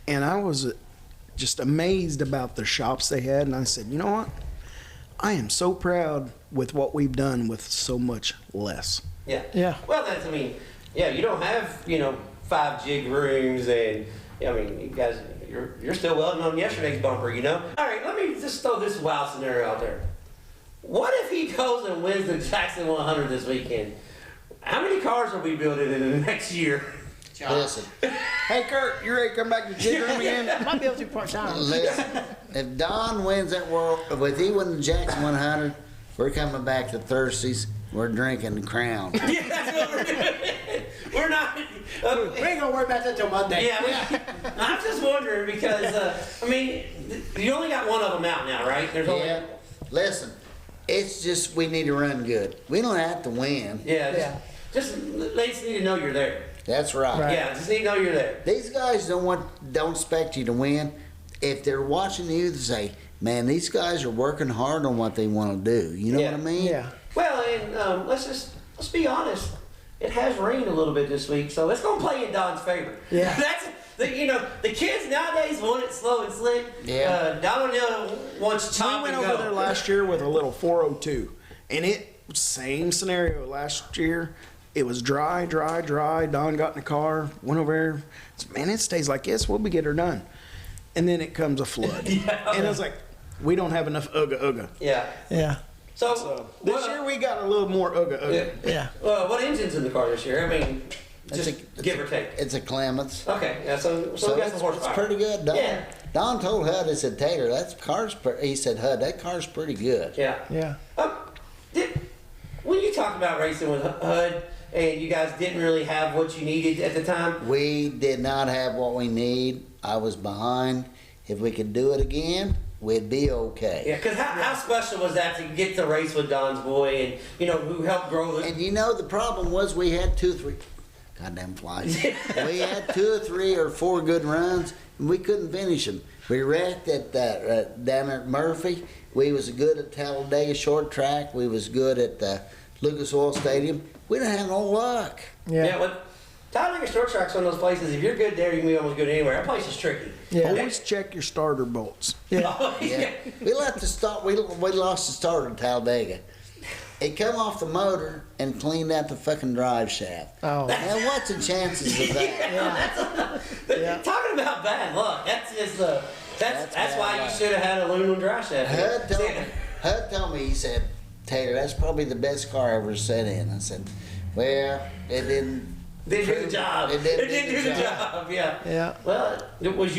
and I was just amazed about the shops they had, and I said, you know what? I am so proud with what we've done with so much less. Yeah. Yeah. Well, you don't have 5 jig rooms, and you guys, you're still welding on yesterday's bumper, All right, let me just throw this wild scenario out there. What if he goes and wins the Jackson 100 this weekend? How many cars will we building in the next year? Listen, Hey, Kurt, you ready to come back to Jig Room again? Might be able to part-time. listen. If Don wins that world, if he wins the Jackson 100, we're coming back to Thursdays. We're drinking the Crown. Yeah, that's what we're doing. We're not. We ain't gonna worry about that till Monday. Yeah, I'm just wondering because I mean, you only got one of them out now, right? There's only. Yeah. Listen, it's just we need to run good. We don't have to win. Yeah. Just they just need to know you're there. That's right. Yeah, just need to know you're there. These guys don't expect you to win. If they're watching you, they say, "Man, these guys are working hard on what they want to do." You know Yeah. what I mean? Yeah. Well, and let's be honest. It has rained a little bit this week, so let's go play in Don's favor. Yeah. That's the kids nowadays want it slow and slick. Yeah. Don O'Neill wants chop We went and over go. there last year with a little 402, and same scenario last year. It was dry. Don got in the car, went over there. Said, man, it stays like this. We'll be get her done. And then it comes a flood. Yeah. And I was like, we don't have enough Ugga. Yeah. Yeah. So, This year we got a little more Ugga. Yeah. What engine's in the car this year? I mean, just give or take. It's a Clements. Okay, yeah, so So we got some it's horsepower. pretty good. Don, Yeah. Don told Hud, he said, Taylor, he said, Hud, that car's pretty good. Yeah. Yeah. When you talked about racing with HUD and you guys didn't really have what you needed at the time, We did not have what we need. I was behind. If we could do it again, we'd be okay. yeah, because how special was that to get to race with Don's boy and who helped grow the. And the problem was we had 2 or 3 goddamn flies. We had 2 or 3 or 4 good runs, and we couldn't finish them. We wrecked at down at Murphy. We was good at Talladega Short Track. We was good at the Lucas Oil Stadium. We didn't have no luck. Yeah, but Talladega Short Track's one of those places. If you're good there, you can be almost good anywhere. That place is tricky. Yeah. Always check your starter bolts. Yeah. Oh, Yeah, we left the start. We lost the starter in Talladega. It come off the motor and cleaned out the fucking drive shaft. Oh. Now what's the chances of that? Yeah. Talking about bad luck, that's just that's bad why you luck. should have had a aluminum drive shaft. Hud told me, he said, Taylor, that's probably the best car I ever sat in. I said, well, it didn't. Didn't do the job. It didn't do the job. Yeah. Yeah. Well, was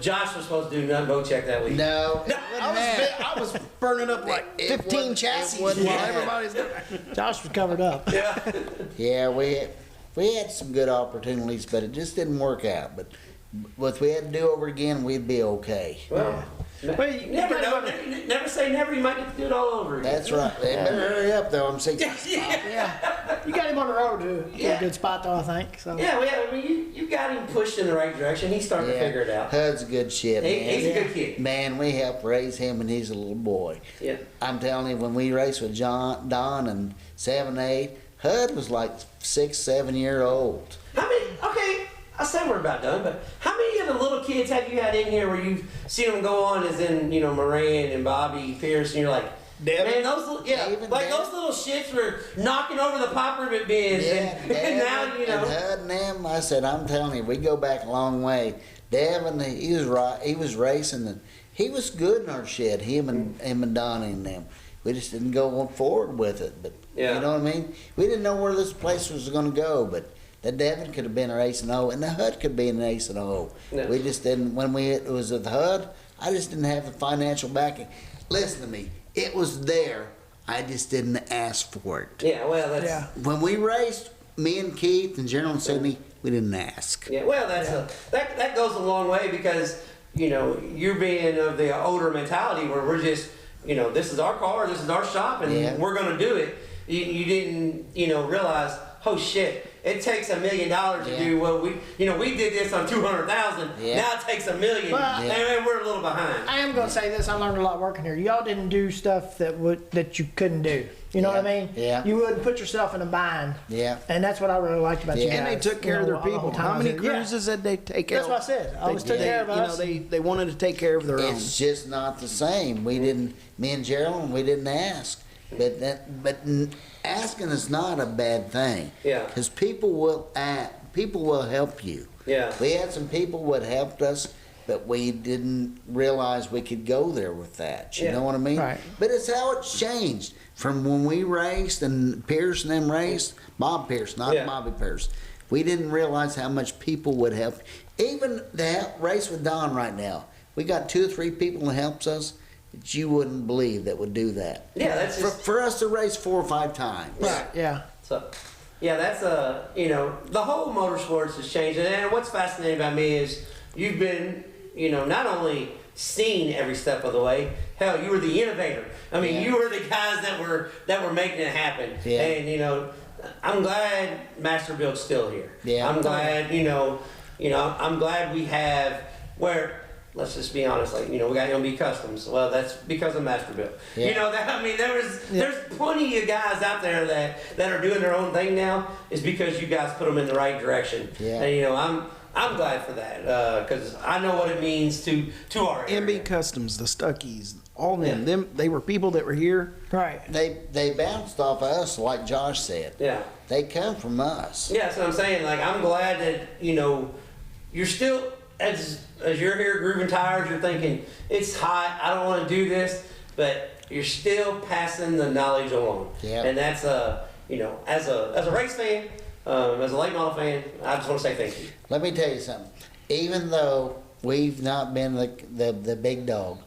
Josh supposed to do nut boat check that week? No, it wasn't that. I was burning up like It 15 wasn't- it chassis wasn't while that. everybody's doing Josh was covered up. Yeah. Yeah, we had some good opportunities, but it just didn't work out. But if we had to do over again, we'd be okay. Well, Well, you never gotta know. Never say never. You might get to do it all over again. That's right. They better hurry up, though. I'm 60. Yeah. You got him on the road to a good spot, though, I think. So. Yeah, I mean, you got him pushed in the right direction. He's starting to figure it out. Hud's a good shit, man. He's a good kid. Man, we helped raise him when he's a little boy. Yeah. I'm telling you, when we raced with Don and 7, 8, Hud was like 6, 7 year old. How many? Okay, I said we're about done, but how many of the little kids have you had in here where you've seen them go on, as in Moran and Bobby Pierce, and you're like, Devin? man, those little, Devin. those little shits were knocking over the pop ribbon bins, and now And Hud and them, I said, I'm telling you, we go back a long way. Devin, he was right. He was racing, and he was good in our shed. Him and Donnie and them. We just didn't go forward with it. But Yeah. you know what I mean? We didn't know where this place was going to go. But the Devin could have been an ace and O, and the Hud could be an ace and O. Yeah. We just didn't. When it was with the Hud, I just didn't have the financial backing. Listen to me. It was there. I just didn't ask for it. Yeah, well, that's Yeah. When we raced, me and Keith and General and Sydney, we didn't ask. Yeah, well, that goes a long way because you're being of the older mentality where we're just this is our car, this is our shop, and Yeah. we're gonna do it. You didn't realize, oh shit, it takes $1 million to Yeah. do what we did this on 200,000. Yeah. Now it takes $1 million, Well, and we're a little behind. I am going to say this. I learned a lot working here. Y'all didn't do stuff that you couldn't do. You know what I mean? Yeah. You wouldn't put yourself in a bind. Yeah. And that's what I really liked about you Yeah. guys. And they took care of their people. How many cruises did they take care of? That's what I said. I always took care of us. They wanted to take care of their own. It's just not the same. We didn't, me and Gerald, we didn't ask. But asking is not a bad thing. Yeah. Because people will help you. Yeah. We had some people that helped us, but we didn't realize we could go there with that. You Yeah. know what I mean? Right. But it's how it's changed. from when we raced and Pierce and them raced, Bob Pierce, not Yeah. Bobby Pierce, we didn't realize how much people would help. Even to help race with Don right now, we got 2 or 3 people that helps us that you wouldn't believe that would do that. Yeah, that's just For us to race 4 or 5 times. Right. Yeah. so. Yeah, that's the whole motorsports has changed, and what's fascinating about me is you've been, not only seen every step of the way. Hell, you were the innovator. I mean, you were the guys that were making it happen. Yeah. And I'm glad Mastersbilt's still here. Yeah. I'm glad, I'm glad we have where. Let's just be honest, we got MB Customs. Well, that's because of Mastersbilt. Yeah. There's plenty of guys out there that are doing their own thing now. Is because you guys put them in the right direction. Yeah. And I'm glad for that because I know what it means to our area. MB Customs, the Stuckies, all them, they were people that were here. Right. They bounced off of us, like Josh said. Yeah. They come from us. Yeah, that's what I'm saying. I'm glad that you're still as you're here grooving tires. You're thinking it's hot. I don't want to do this, but you're still passing the knowledge along. Yeah. And that's as a race fan, as a late model fan, I just want to say thank you. Let me tell you something. Even though we've not been the big dog,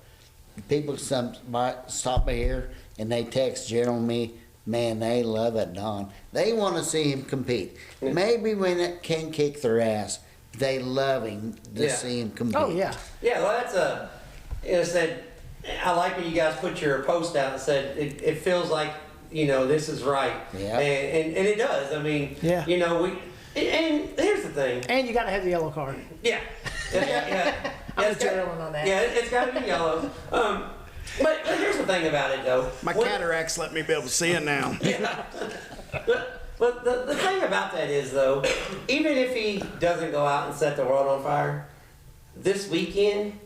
people stop by here and they text Gerald and me, man, they love it, Don. They want to see him compete. Maybe we can't kick their ass, they love him to see him compete. Oh yeah. Yeah, well, that's said. I like when you guys put your post out and said it feels like this is right. Yeah. And it does. I mean, Yeah. And here's the thing. And you got to have the yellow card. Yeah. I'm with Gerald on that. Yeah, it's got to be yellow. But here's the thing about it, though. My cataracts let me be able to see it now. Yeah. But the thing about that is, though, even if he doesn't go out and set the world on fire, this weekend,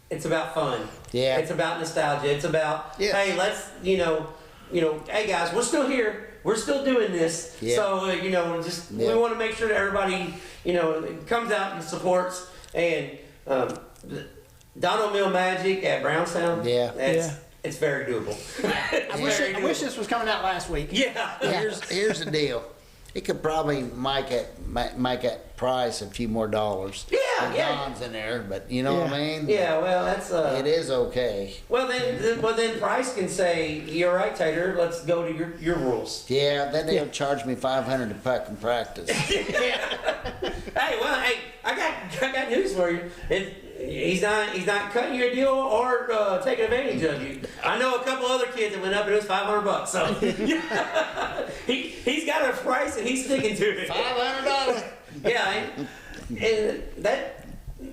it's about fun. Yeah. It's about nostalgia. It's about, Yes. hey, let's, hey, guys, we're still here. We're still doing this. Yeah. So, Yeah. we want to make sure that everybody, comes out and supports. And Donald Mill Magic at Brownstown, it's very doable. I wish this was coming out last week. Yeah. Here's the deal. It could probably make that price a few more dollars. Yeah, The Don's in there, but you know what I mean? Yeah, well, that's It is okay. Well, then Price can say, "You're right, Tater. Let's go to your rules." Yeah, then they'll charge me $500 to fucking practice. Hey, I got news for you. He's not cutting you a deal or taking advantage of you. I know a couple other kids that went up and it was $500. So he's got a price and he's sticking to it. $500. Yeah, and that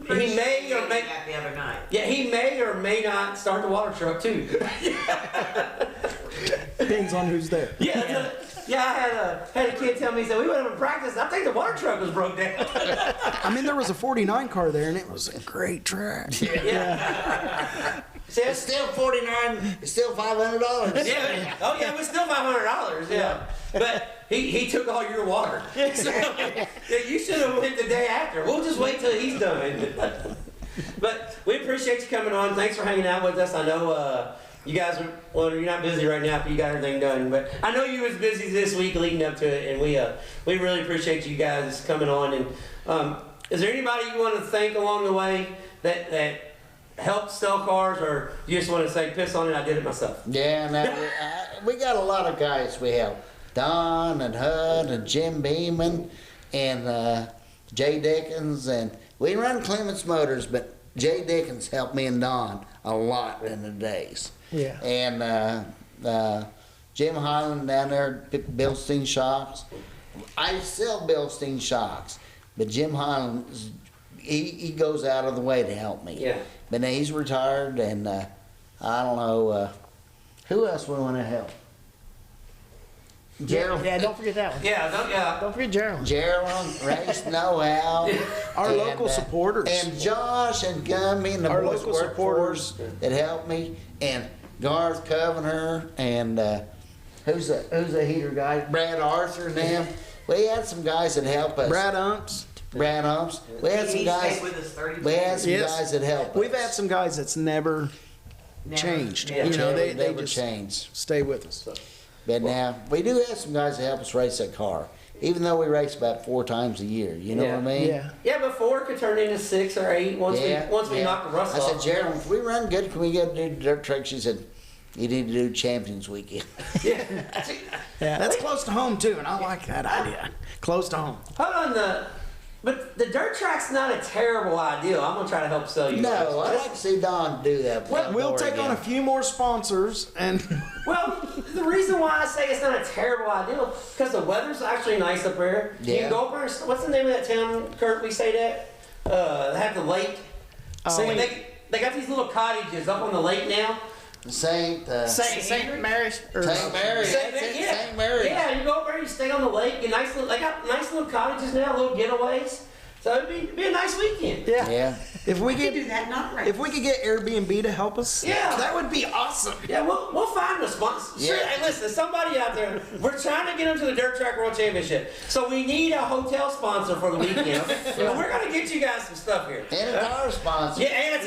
he may or may. The other night. Yeah, he may or may not start the water truck too. Depends on who's there. Yeah, I had a kid tell me, he said, we went over to practice, and I think the water truck was broke down. I mean, there was a 49 car there, and it was a great track. Yeah. See, It's still $49. It's still $500. yeah. Oh, yeah, it was still $500, yeah. But he took all your water. So, you should have went the day after. We'll just wait till he's done. But we appreciate you coming on. Thanks for hanging out with us. I know you guys you're not busy right now if you got everything done, but I know you was busy this week leading up to it, and we really appreciate you guys coming on. And is there anybody you want to thank along the way that helped sell cars, or you just want to say, piss on it, I did it myself? Yeah, now we got a lot of guys we help. Don and Hud and Jim Beeman and Jay Dickens, and we run Clements Motors, but Jay Dickens helped me and Don a lot in the days. Yeah. And Jim Highland down there at Bilstein Shocks. I sell Bilstein Shocks, but Jim Highland, he goes out of the way to help me. Yeah. But now he's retired, and I don't know who else we want to help. Gerald. Yeah, don't forget that one. Yeah, Don't forget Gerald. Gerald, Race Know-How. Our and, local supporters. And Josh and Gumby and the Our boys local work supporters. for us that helped me. And Garth Covener and who's the heater guy? Brad Arthur and them. We had some guys that help us. Brad Umps. Brad Umps. We had some He guys. stayed with us 30 We had some Yes. guys that helped us. We've had some guys that's never changed. Yeah. You know, they never just change. stay with us. But now we do have some guys that help us race that car, even though we race about 4 times a year. You know Yeah. what I mean? Yeah. Yeah, but 4 could turn into 6 or 8 once we knock the rust I off. said, Gerald, if we run good, can we get to do dirt track? She said, you need to do Champions Weekend. Yeah. That's close to home too, and I like that idea. Close to home. Hold on, but the dirt track's not a terrible idea. I'm gonna try to help sell you. No, guys. I'd like to see Don do that. Well, we'll outdoor take on a again. few more sponsors, and Well, the reason why I say it's not a terrible idea because the weather's actually nice up there. You Yeah. can go up there. What's the name of that town, Kurt? We stayed at. They have the lake. They got these little cottages up on the lake now. Saint Mary's. Or, Saint Mary. Saint Mary. Yeah, you go up there, you stay on the lake. And they got nice little cottages now, little getaways. So it'd be a nice weekend. Yeah. Yeah. if we We could get do that, not right. if we could get Airbnb to help us, Yeah. that would be awesome. Yeah, we'll find a sponsor. Yeah. Sure, hey, listen, somebody out there, we're trying to get them to the Dirt Track World Championship. So we need a hotel sponsor for the weekend. And we're going to get you guys some stuff here. And a tire sponsor. Yeah, and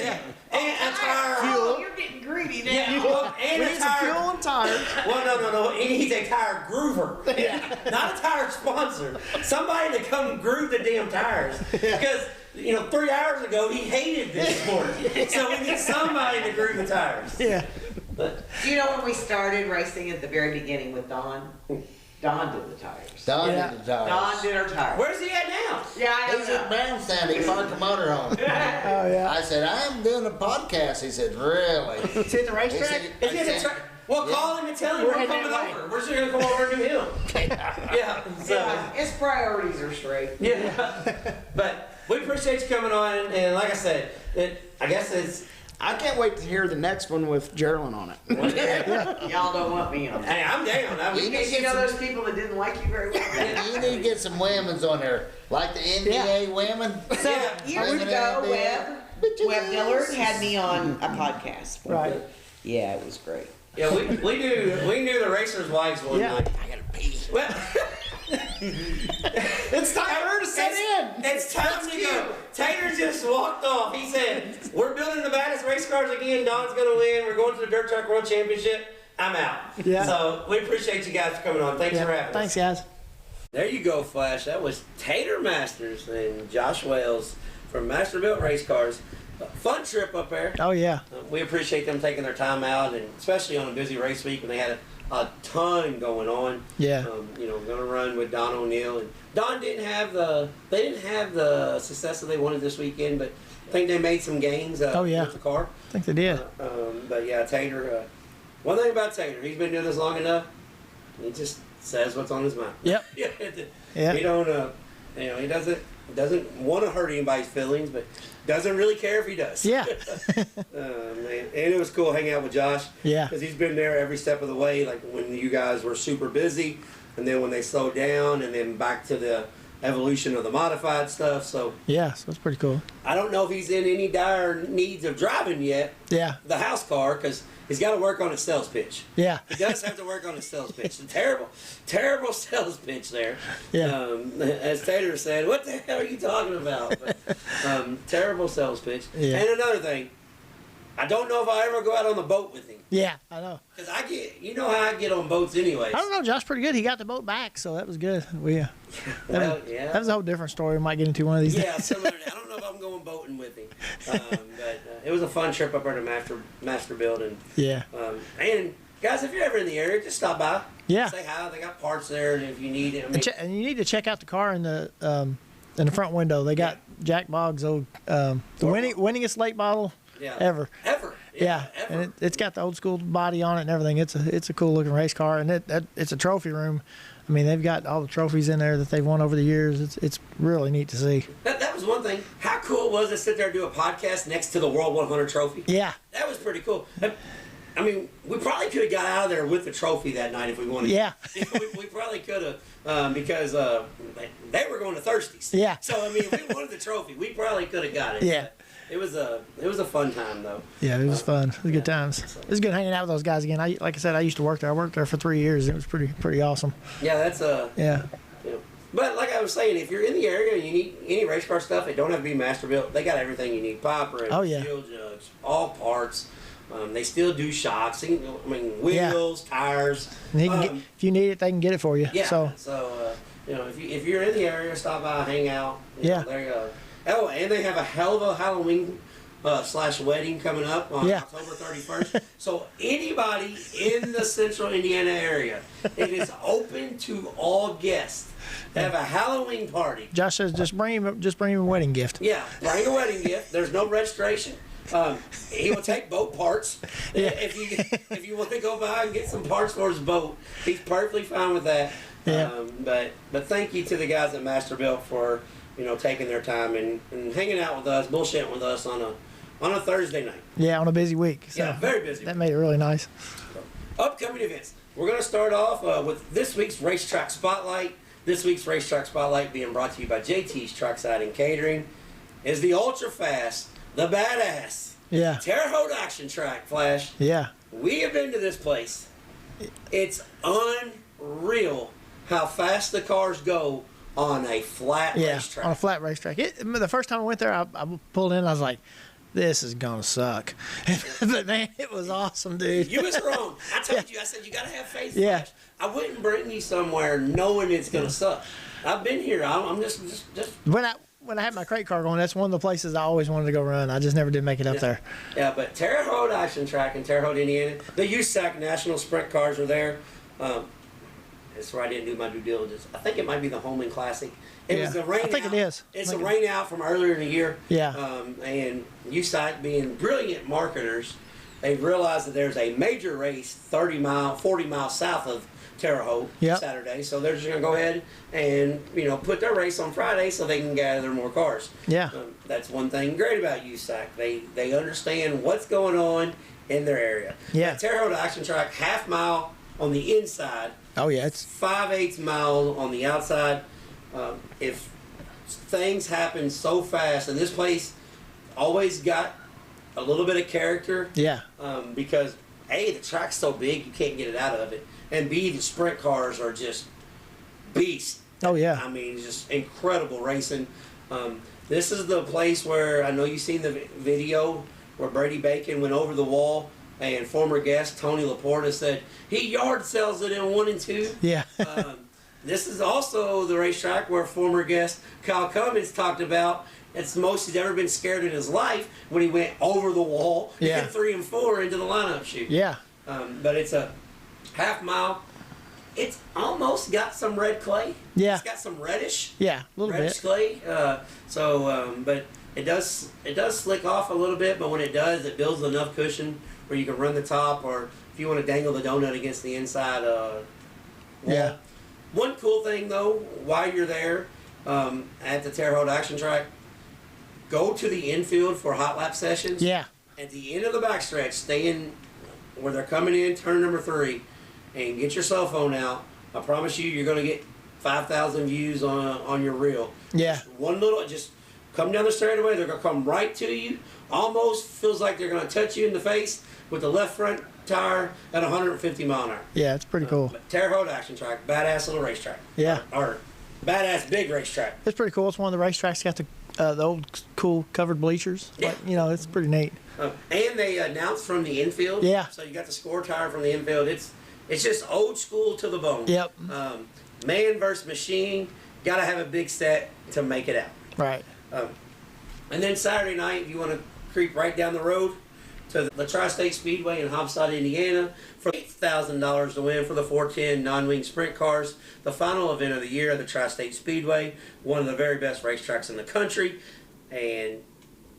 a tire. Oh, you're getting greedy now. Yeah, well, and We a need some tire. fuel and tires. Well, no. He needs a tire groover. Not a tire sponsor. Somebody to come groove the damn tires. Because, 3 hours ago, he hated this sport. So we need somebody to groove the tires. Yeah. But, Do you know when we started racing at the very beginning with Don? Don did the tires. Don Yeah. did the tires. Don did our tires. where's he at now? Yeah, I He's don't at know. Brownstown. He parked the motorhome. Oh yeah. I said, I'm doing a podcast. He said, really? Is it the He racetrack? said, Is he at the track? Well, call him and tell him we're heading coming that way. over. We're just going to come over and do him. Yeah. So, Yeah, his priorities are straight. yeah. But we appreciate you coming on. And like I said, I guess it's. I can't wait to hear the next one with Geraldine on it. Y'all don't want me on. Hey, I'm down. You Because you know those people that didn't like you very well. you need to get some women's on there, like the NBA women. So Yeah. years ago, Webb Dillard had me on a podcast. Right. Yeah, it was great. Yeah, we knew the racers' wives one Yeah. night. I gotta pee. Well, It's time for her to set in. it's time to go. Taylor just walked off. He said, "We're building the baddest race cars again. Don's gonna win. We're going to the Dirt Track World Championship. I'm out." Yeah. So we appreciate you guys for coming on. Thanks for having Thanks, us. guys. There you go, Flash. That was Tater Masters and Josh Wales from Mastersbilt Race Cars. A fun trip up there. Oh yeah. We appreciate them taking their time out, and especially on a busy race week when they had a ton going on. Yeah. Going to run with Don O'Neill, and Don didn't have the success that they wanted this weekend, but I think they made some gains. Oh, yeah. With the car. I think they did. But yeah, Tater. One thing about Tater, he's been doing this long enough. He just says what's on his mind. Yep. Yeah. He don't. He doesn't want to hurt anybody's feelings, but doesn't really care if he does. Yeah. Man. And it was cool hanging out with Josh. Yeah. Because he's been there every step of the way, like when you guys were super busy, and then when they slowed down, and then back to the evolution of the modified stuff. So Yeah. So it's pretty cool. I don't know if he's in any dire needs of driving yet, Yeah. the house car, because he's got to work on his sales pitch. Yeah. He does have to work on his sales pitch. Terrible sales pitch there. Yeah. As Tater said, what the hell are you talking about? But, terrible sales pitch. Yeah. And another thing, I don't know if I'll ever go out on the boat with him. Yeah. I know. Because how I get on boats anyways. I don't know. Josh pretty good. He got the boat back, so that was good. Well, yeah. That was a whole different story. We might get into one of these Yeah, days. similar. I don't know if I'm going boating with him. But it was a fun trip up there to Mastersbuilt. And, Yeah. and guys, if you're ever in the area, just stop by. Yeah. Say hi. They got parts there, and if you need it. I mean, And you need to check out the car in the front window. They got Jack Boggs' old the winningest late model yeah. ever. Ever. Yeah, Ever. and it's got the old school body on it and everything. It's a cool looking race car, and it's a trophy room. I mean, they've got all the trophies in there that they've won over the years. It's really neat to see. That was one thing. How cool was it to sit there and do a podcast next to the World 100 trophy? Yeah, That was pretty cool. I mean, we probably could have got out of there with the trophy that night if we wanted. Yeah. we probably could have because they were going to Thirsties. Yeah. So I mean, if we wanted the trophy, we probably could have got it. Yeah. It was a fun time though. yeah, it was fun. It was good times. It was good hanging out with those guys again. Like I said, I used to work there. I worked there for 3 years. It was pretty awesome. Yeah, that's Yeah, you know. But like I was saying, if you're in the area and you need any race car stuff, it don't have to be Masterbuilt. They got everything you need: pipe wrench, Oh, yeah. fuel jugs, all parts. They still do shocks. Wheels, tires. And if you need it, they can get it for you. Yeah. So if you're in the area, stop by, hang out. There you go. Oh, and they have a hell of a Halloween / wedding coming up on October 31st. So anybody in the central Indiana area, it is open to all guests. They have a Halloween party. Josh says just bring him a wedding gift. Yeah, bring a wedding gift. There's no registration. He will take boat parts. Yeah. If you want to go by and get some parts for his boat, he's perfectly fine with that. Yeah. But thank you to the guys at Mastersbilt for taking their time and hanging out with us, bullshitting with us on a Thursday night. Yeah, on a busy week. So Yeah, very busy. That made it really nice. Upcoming events. We're going to start off with this week's Racetrack Spotlight. This week's Racetrack Spotlight being brought to you by JT's Trackside and Catering is the ultra fast, the badass Terre Haute Action Track, Flash. Yeah. We have been to this place. It's unreal how fast the cars go on a flat racetrack. On a flat racetrack. The first time I went there, I pulled in, I was like, this is going to suck. But, man, it was awesome, dude. You was wrong. I told you. I said, you got to have faith. Yeah. Flash. I wouldn't bring you somewhere knowing it's going to suck. I've been here. I'm just. When I had my crate car going, that's one of the places I always wanted to go run. I just never did make it up there. Yeah, but Terre Haute Action Track in Terre Haute, Indiana. The USAC National Sprint cars are there. That's where I didn't do my due diligence. I think it might be the Holman Classic. It was the rain. I think out. it is. It's a rain out from earlier in the year. Yeah. And USAC being brilliant marketers, they realized that there's a major race 40 miles south of Terre Haute Saturday. So they're just going to go ahead and put their race on Friday so they can gather more cars. Yeah. That's one thing great about USAC. They understand what's going on in their area. Yeah. Terre Haute Action Track, half mile on the inside. Oh, yeah. It's 5/8 mile on the outside. If things happen so fast, and this place always got a little bit of character. Yeah. Because A, the track's so big you can't get it out of it, and B, the sprint cars are just beasts. Oh, yeah. I mean, just incredible racing. This is the place where I know you've seen the video where Brady Bacon went over the wall. And former guest Tony Laporta said he yard sells it in 1 and 2. Yeah. This is also the racetrack where former guest Kyle Cummins talked about it's the most he's ever been scared in his life when he went over the wall in 3 and 4 into the lineup chute. Yeah. But it's a half mile. It's almost got some red clay. Yeah. It's got some reddish. Yeah, a little reddish bit. clay. But it does slick off a little bit. But when it does, it builds enough cushion where you can run the top, or if you want to dangle the donut against the inside wall. Yeah. One cool thing, though, while you're there at the Terre Haute Action Track, go to the infield for hot lap sessions. Yeah. At the end of the backstretch, stay in where they're coming in, turn number 3, and get your cell phone out. I promise you're going to get 5,000 views on your reel. Yeah. Just come down the straightaway. They're going to come right to you. Almost feels like they're going to touch you in the face with the left front tire at 150 mile an hour. Yeah, it's pretty cool. Terre Haute Action Track, badass little racetrack. Yeah. Or badass big racetrack. It's pretty cool. It's one of the racetracks got the old cool covered bleachers. Yeah. Like, it's pretty neat. And they announced from the infield. Yeah. So you got the score tire from the infield. It's just old school to the bone. Yep. Man versus machine. Got to have a big set to make it out. Right. And then Saturday night, if you want to creep right down the road to the Tri-State Speedway in Hobbside, Indiana, for $8,000 to win for the 410 non-wing sprint cars. The final event of the year at the Tri-State Speedway, one of the very best racetracks in the country. And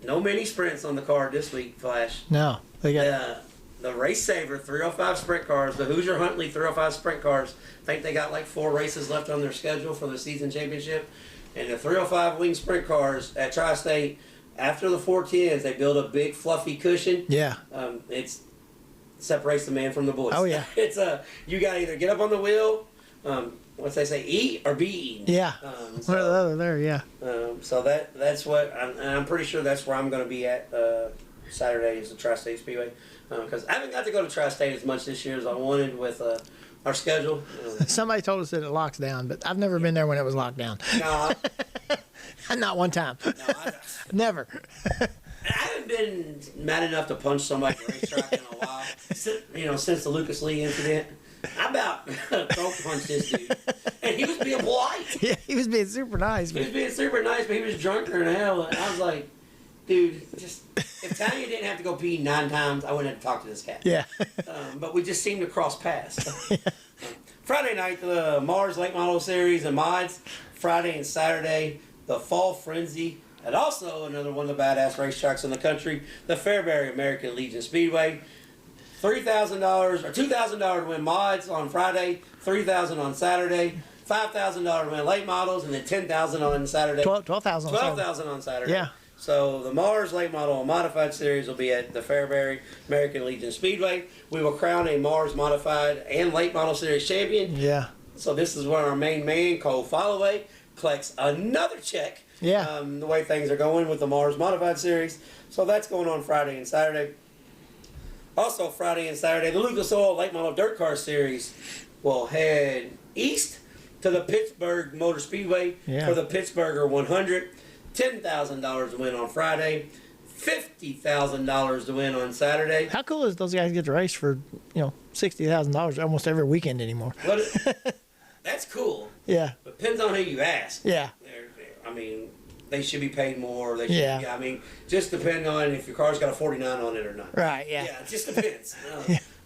no mini sprints on the card this week, Flash. No. They got The Race Saver 305 sprint cars, the Hoosier Huntley 305 sprint cars, I think they got like 4 races left on their schedule for the season championship. And the 305 wing sprint cars at Tri-State, after the 410s, they build a big fluffy cushion. Yeah. It separates the man from the boys. Oh, yeah. It's you got to either get up on the wheel, what's they say, eat or be eaten. Yeah. One or the other there, yeah. So that's what, I'm pretty sure that's where I'm going to be at Saturday is the Tri-State Speedway. Because I haven't got to go to Tri-State as much this year as I wanted with our schedule. Somebody told us that it locks down, but I've never been there when it was locked down. No, Not one time. no, Never. I haven't been mad enough to punch somebody at the racetrack in a while. Since the Lucas Lee incident. I about throat punched this dude. And he was being polite. Yeah, he was being super nice. He was being super nice, but he was drunker than hell. And I was like, dude, if Tanya didn't have to go pee 9 times, I wouldn't have to talk to this cat. Yeah. But we just seemed to cross paths. Friday night, the Mars Late Model Series and mods. Friday and Saturday, the Fall Frenzy. And also another one of the badass racetracks in the country, the Fairbury American Legion Speedway. $3,000 or $2,000 to win mods on Friday, $3,000 on Saturday, $5,000 to win late models, and then $10,000 on Saturday. $12,000. $12,000 on Saturday. Yeah. So the Mars Late Model Modified Series will be at the Fairbury American Legion Speedway. We will crown a Mars Modified and Late Model Series champion. Yeah. So this is where our main man, Cole Followay, collects another check. Yeah. The way things are going with the Mars Modified Series. So that's going on Friday and Saturday. Also Friday and Saturday, the Lucas Oil Late Model Dirt Car Series will head east to the Pittsburgh Motor Speedway for the Pittsburgher 100. $10,000 to win on Friday, $50,000 to win on Saturday. How cool is those guys get to race for, $60,000 almost every weekend anymore? That's cool. Yeah. Depends on who you ask. Yeah. They should be paid more. They should, just depending on if your car's got a 49 on it or not. Right, yeah. Yeah, it just depends.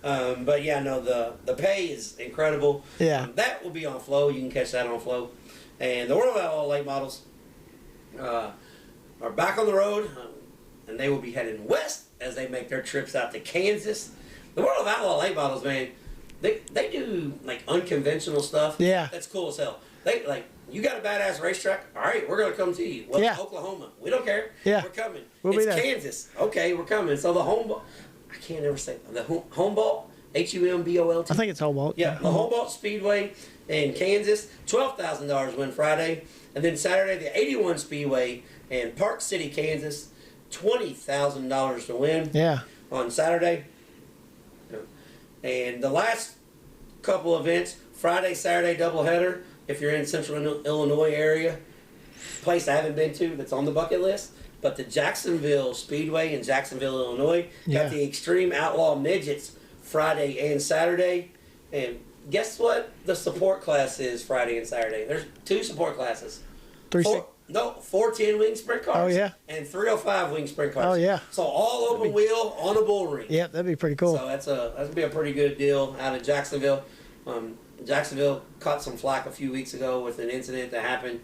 But the pay is incredible. Yeah. That will be on Flow. You can catch that on Flow. And the World Outlaw Late Models are back on the road, and they will be heading west as they make their trips out to Kansas. The World of Outlaw Late Models, man, they do like unconventional stuff. Yeah. That's cool as hell. You got a badass racetrack? All right, we're going to come to you. Well, Oklahoma. We don't care. Yeah. We're coming. We'll be there. Kansas. Okay, we're coming. So the I can't ever say the Humboldt, Humboldt. I think it's Humboldt. Yeah, the Humboldt Speedway in Kansas, $12,000 win Friday. And then Saturday, the 81 Speedway in Park City, Kansas, $20,000 to win. Yeah. On Saturday. And the last couple events, Friday, Saturday doubleheader. If you're in Central Illinois area, place I haven't been to that's on the bucket list, but the Jacksonville Speedway in Jacksonville, Illinois, got the Extreme Outlaw Midgets Friday and Saturday. And guess what the support class is Friday and Saturday? There's 2 support classes. 410 wing sprint cars. Oh, yeah. And 305 wing sprint cars. Oh, yeah. So all open wheel on a bull ring. Yep, that'd be pretty cool. So that's gonna be a pretty good deal out of Jacksonville. Jacksonville caught some flack a few weeks ago with an incident that happened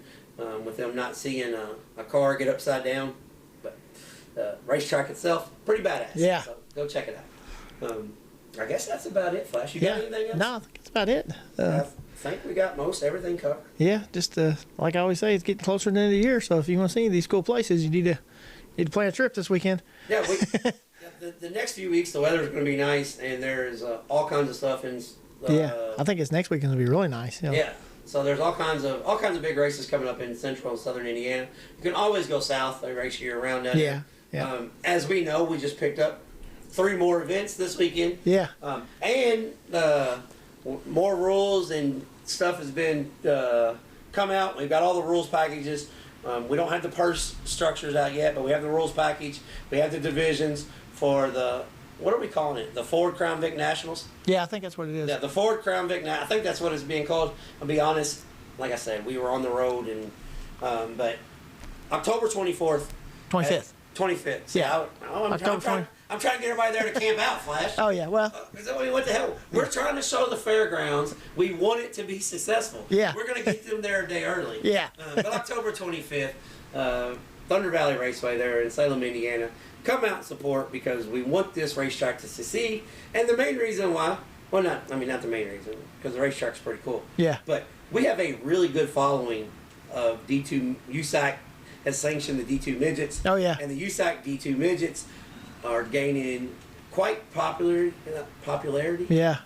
with them not seeing a car get upside down. But the racetrack itself, pretty badass. Yeah. So go check it out. I guess that's about it, Flash. You got anything else? No, I think that's about it. I think we got most everything covered. Yeah, just like I always say, it's getting closer to the end of the year. So if you want to see these cool places, you need to plan a trip this weekend. Yeah, the next few weeks the weather's going to be nice, and there's all kinds of stuff in. I think it's next weekend will be really nice. Yeah. So there's all kinds of big races coming up in Central and Southern Indiana. You can always go south. They race year round down there. Yeah. As we know, we just picked up 3 more events this weekend. Yeah. And more rules and stuff has been come out. We've got all the rules packages. We don't have the purse structures out yet, but we have the rules package. We have the divisions for the, what are we calling it? The Ford Crown Vic Nationals? Yeah, I think that's what it is. Yeah, the Ford Crown Vic. I think that's what it's being called. I'll be honest. Like I said, we were on the road, and but October 24th. 25th. 25th. Yeah. I'm trying to get everybody there to camp out, Flash. Oh, yeah, well. What the hell? We're trying to show the fairgrounds. We want it to be successful. Yeah. We're going to get them there a day early. Yeah. But October 25th, Thunder Valley Raceway there in Salem, Indiana. Come out and support because we want this racetrack to succeed. And the main reason why, not the main reason, because the racetrack's pretty cool. Yeah. But we have a really good following of D2 USAC has sanctioned the D2 midgets. Oh, yeah. And the USAC D2 midgets are gaining quite popularity. Yeah.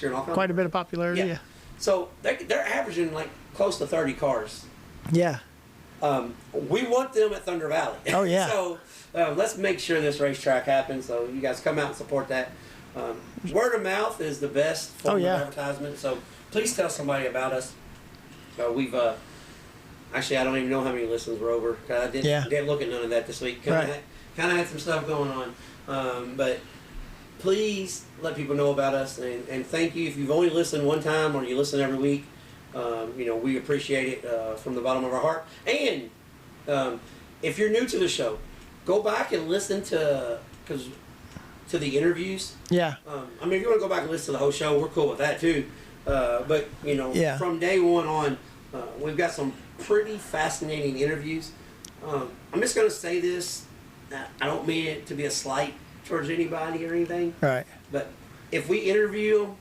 Quite a bit of popularity, yeah. So they're averaging like close to 30 cars. Yeah. We want them at Thunder Valley. Oh, yeah. So let's make sure this racetrack happens. So you guys come out and support that. Word of mouth is the best form of advertisement. So please tell somebody about us. Actually, I don't even know how many listens were over. 'Cause I didn't look at none of that this week. Kind of had some stuff going on. But please let people know about us, and thank you if you've only listened one time or you listen every week. We appreciate it from the bottom of our heart. And if you're new to the show, go back and listen to the interviews. Yeah. If you want to go back and listen to the whole show, we're cool with that too. But from day one on, we've got some pretty fascinating interviews. I'm just going to say this. I don't mean it to be a slight towards anybody or anything. Right. But if we interview them,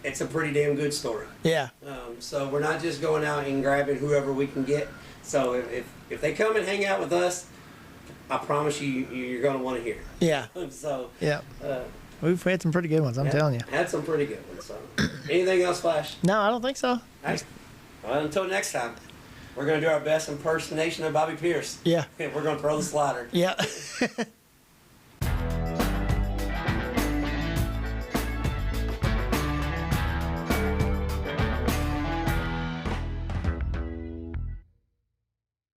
it's a pretty damn good story. Yeah. So we're not just going out and grabbing whoever we can get. So if they come and hang out with us, I promise you're going to want to hear. Yeah. So yeah. We've had some pretty good ones, I'm telling you. Had some pretty good ones. So. Anything else, Flash? No, I don't think so. Well, until next time, we're going to do our best impersonation of Bobby Pierce. Yeah. We're going to throw the slider. Yeah.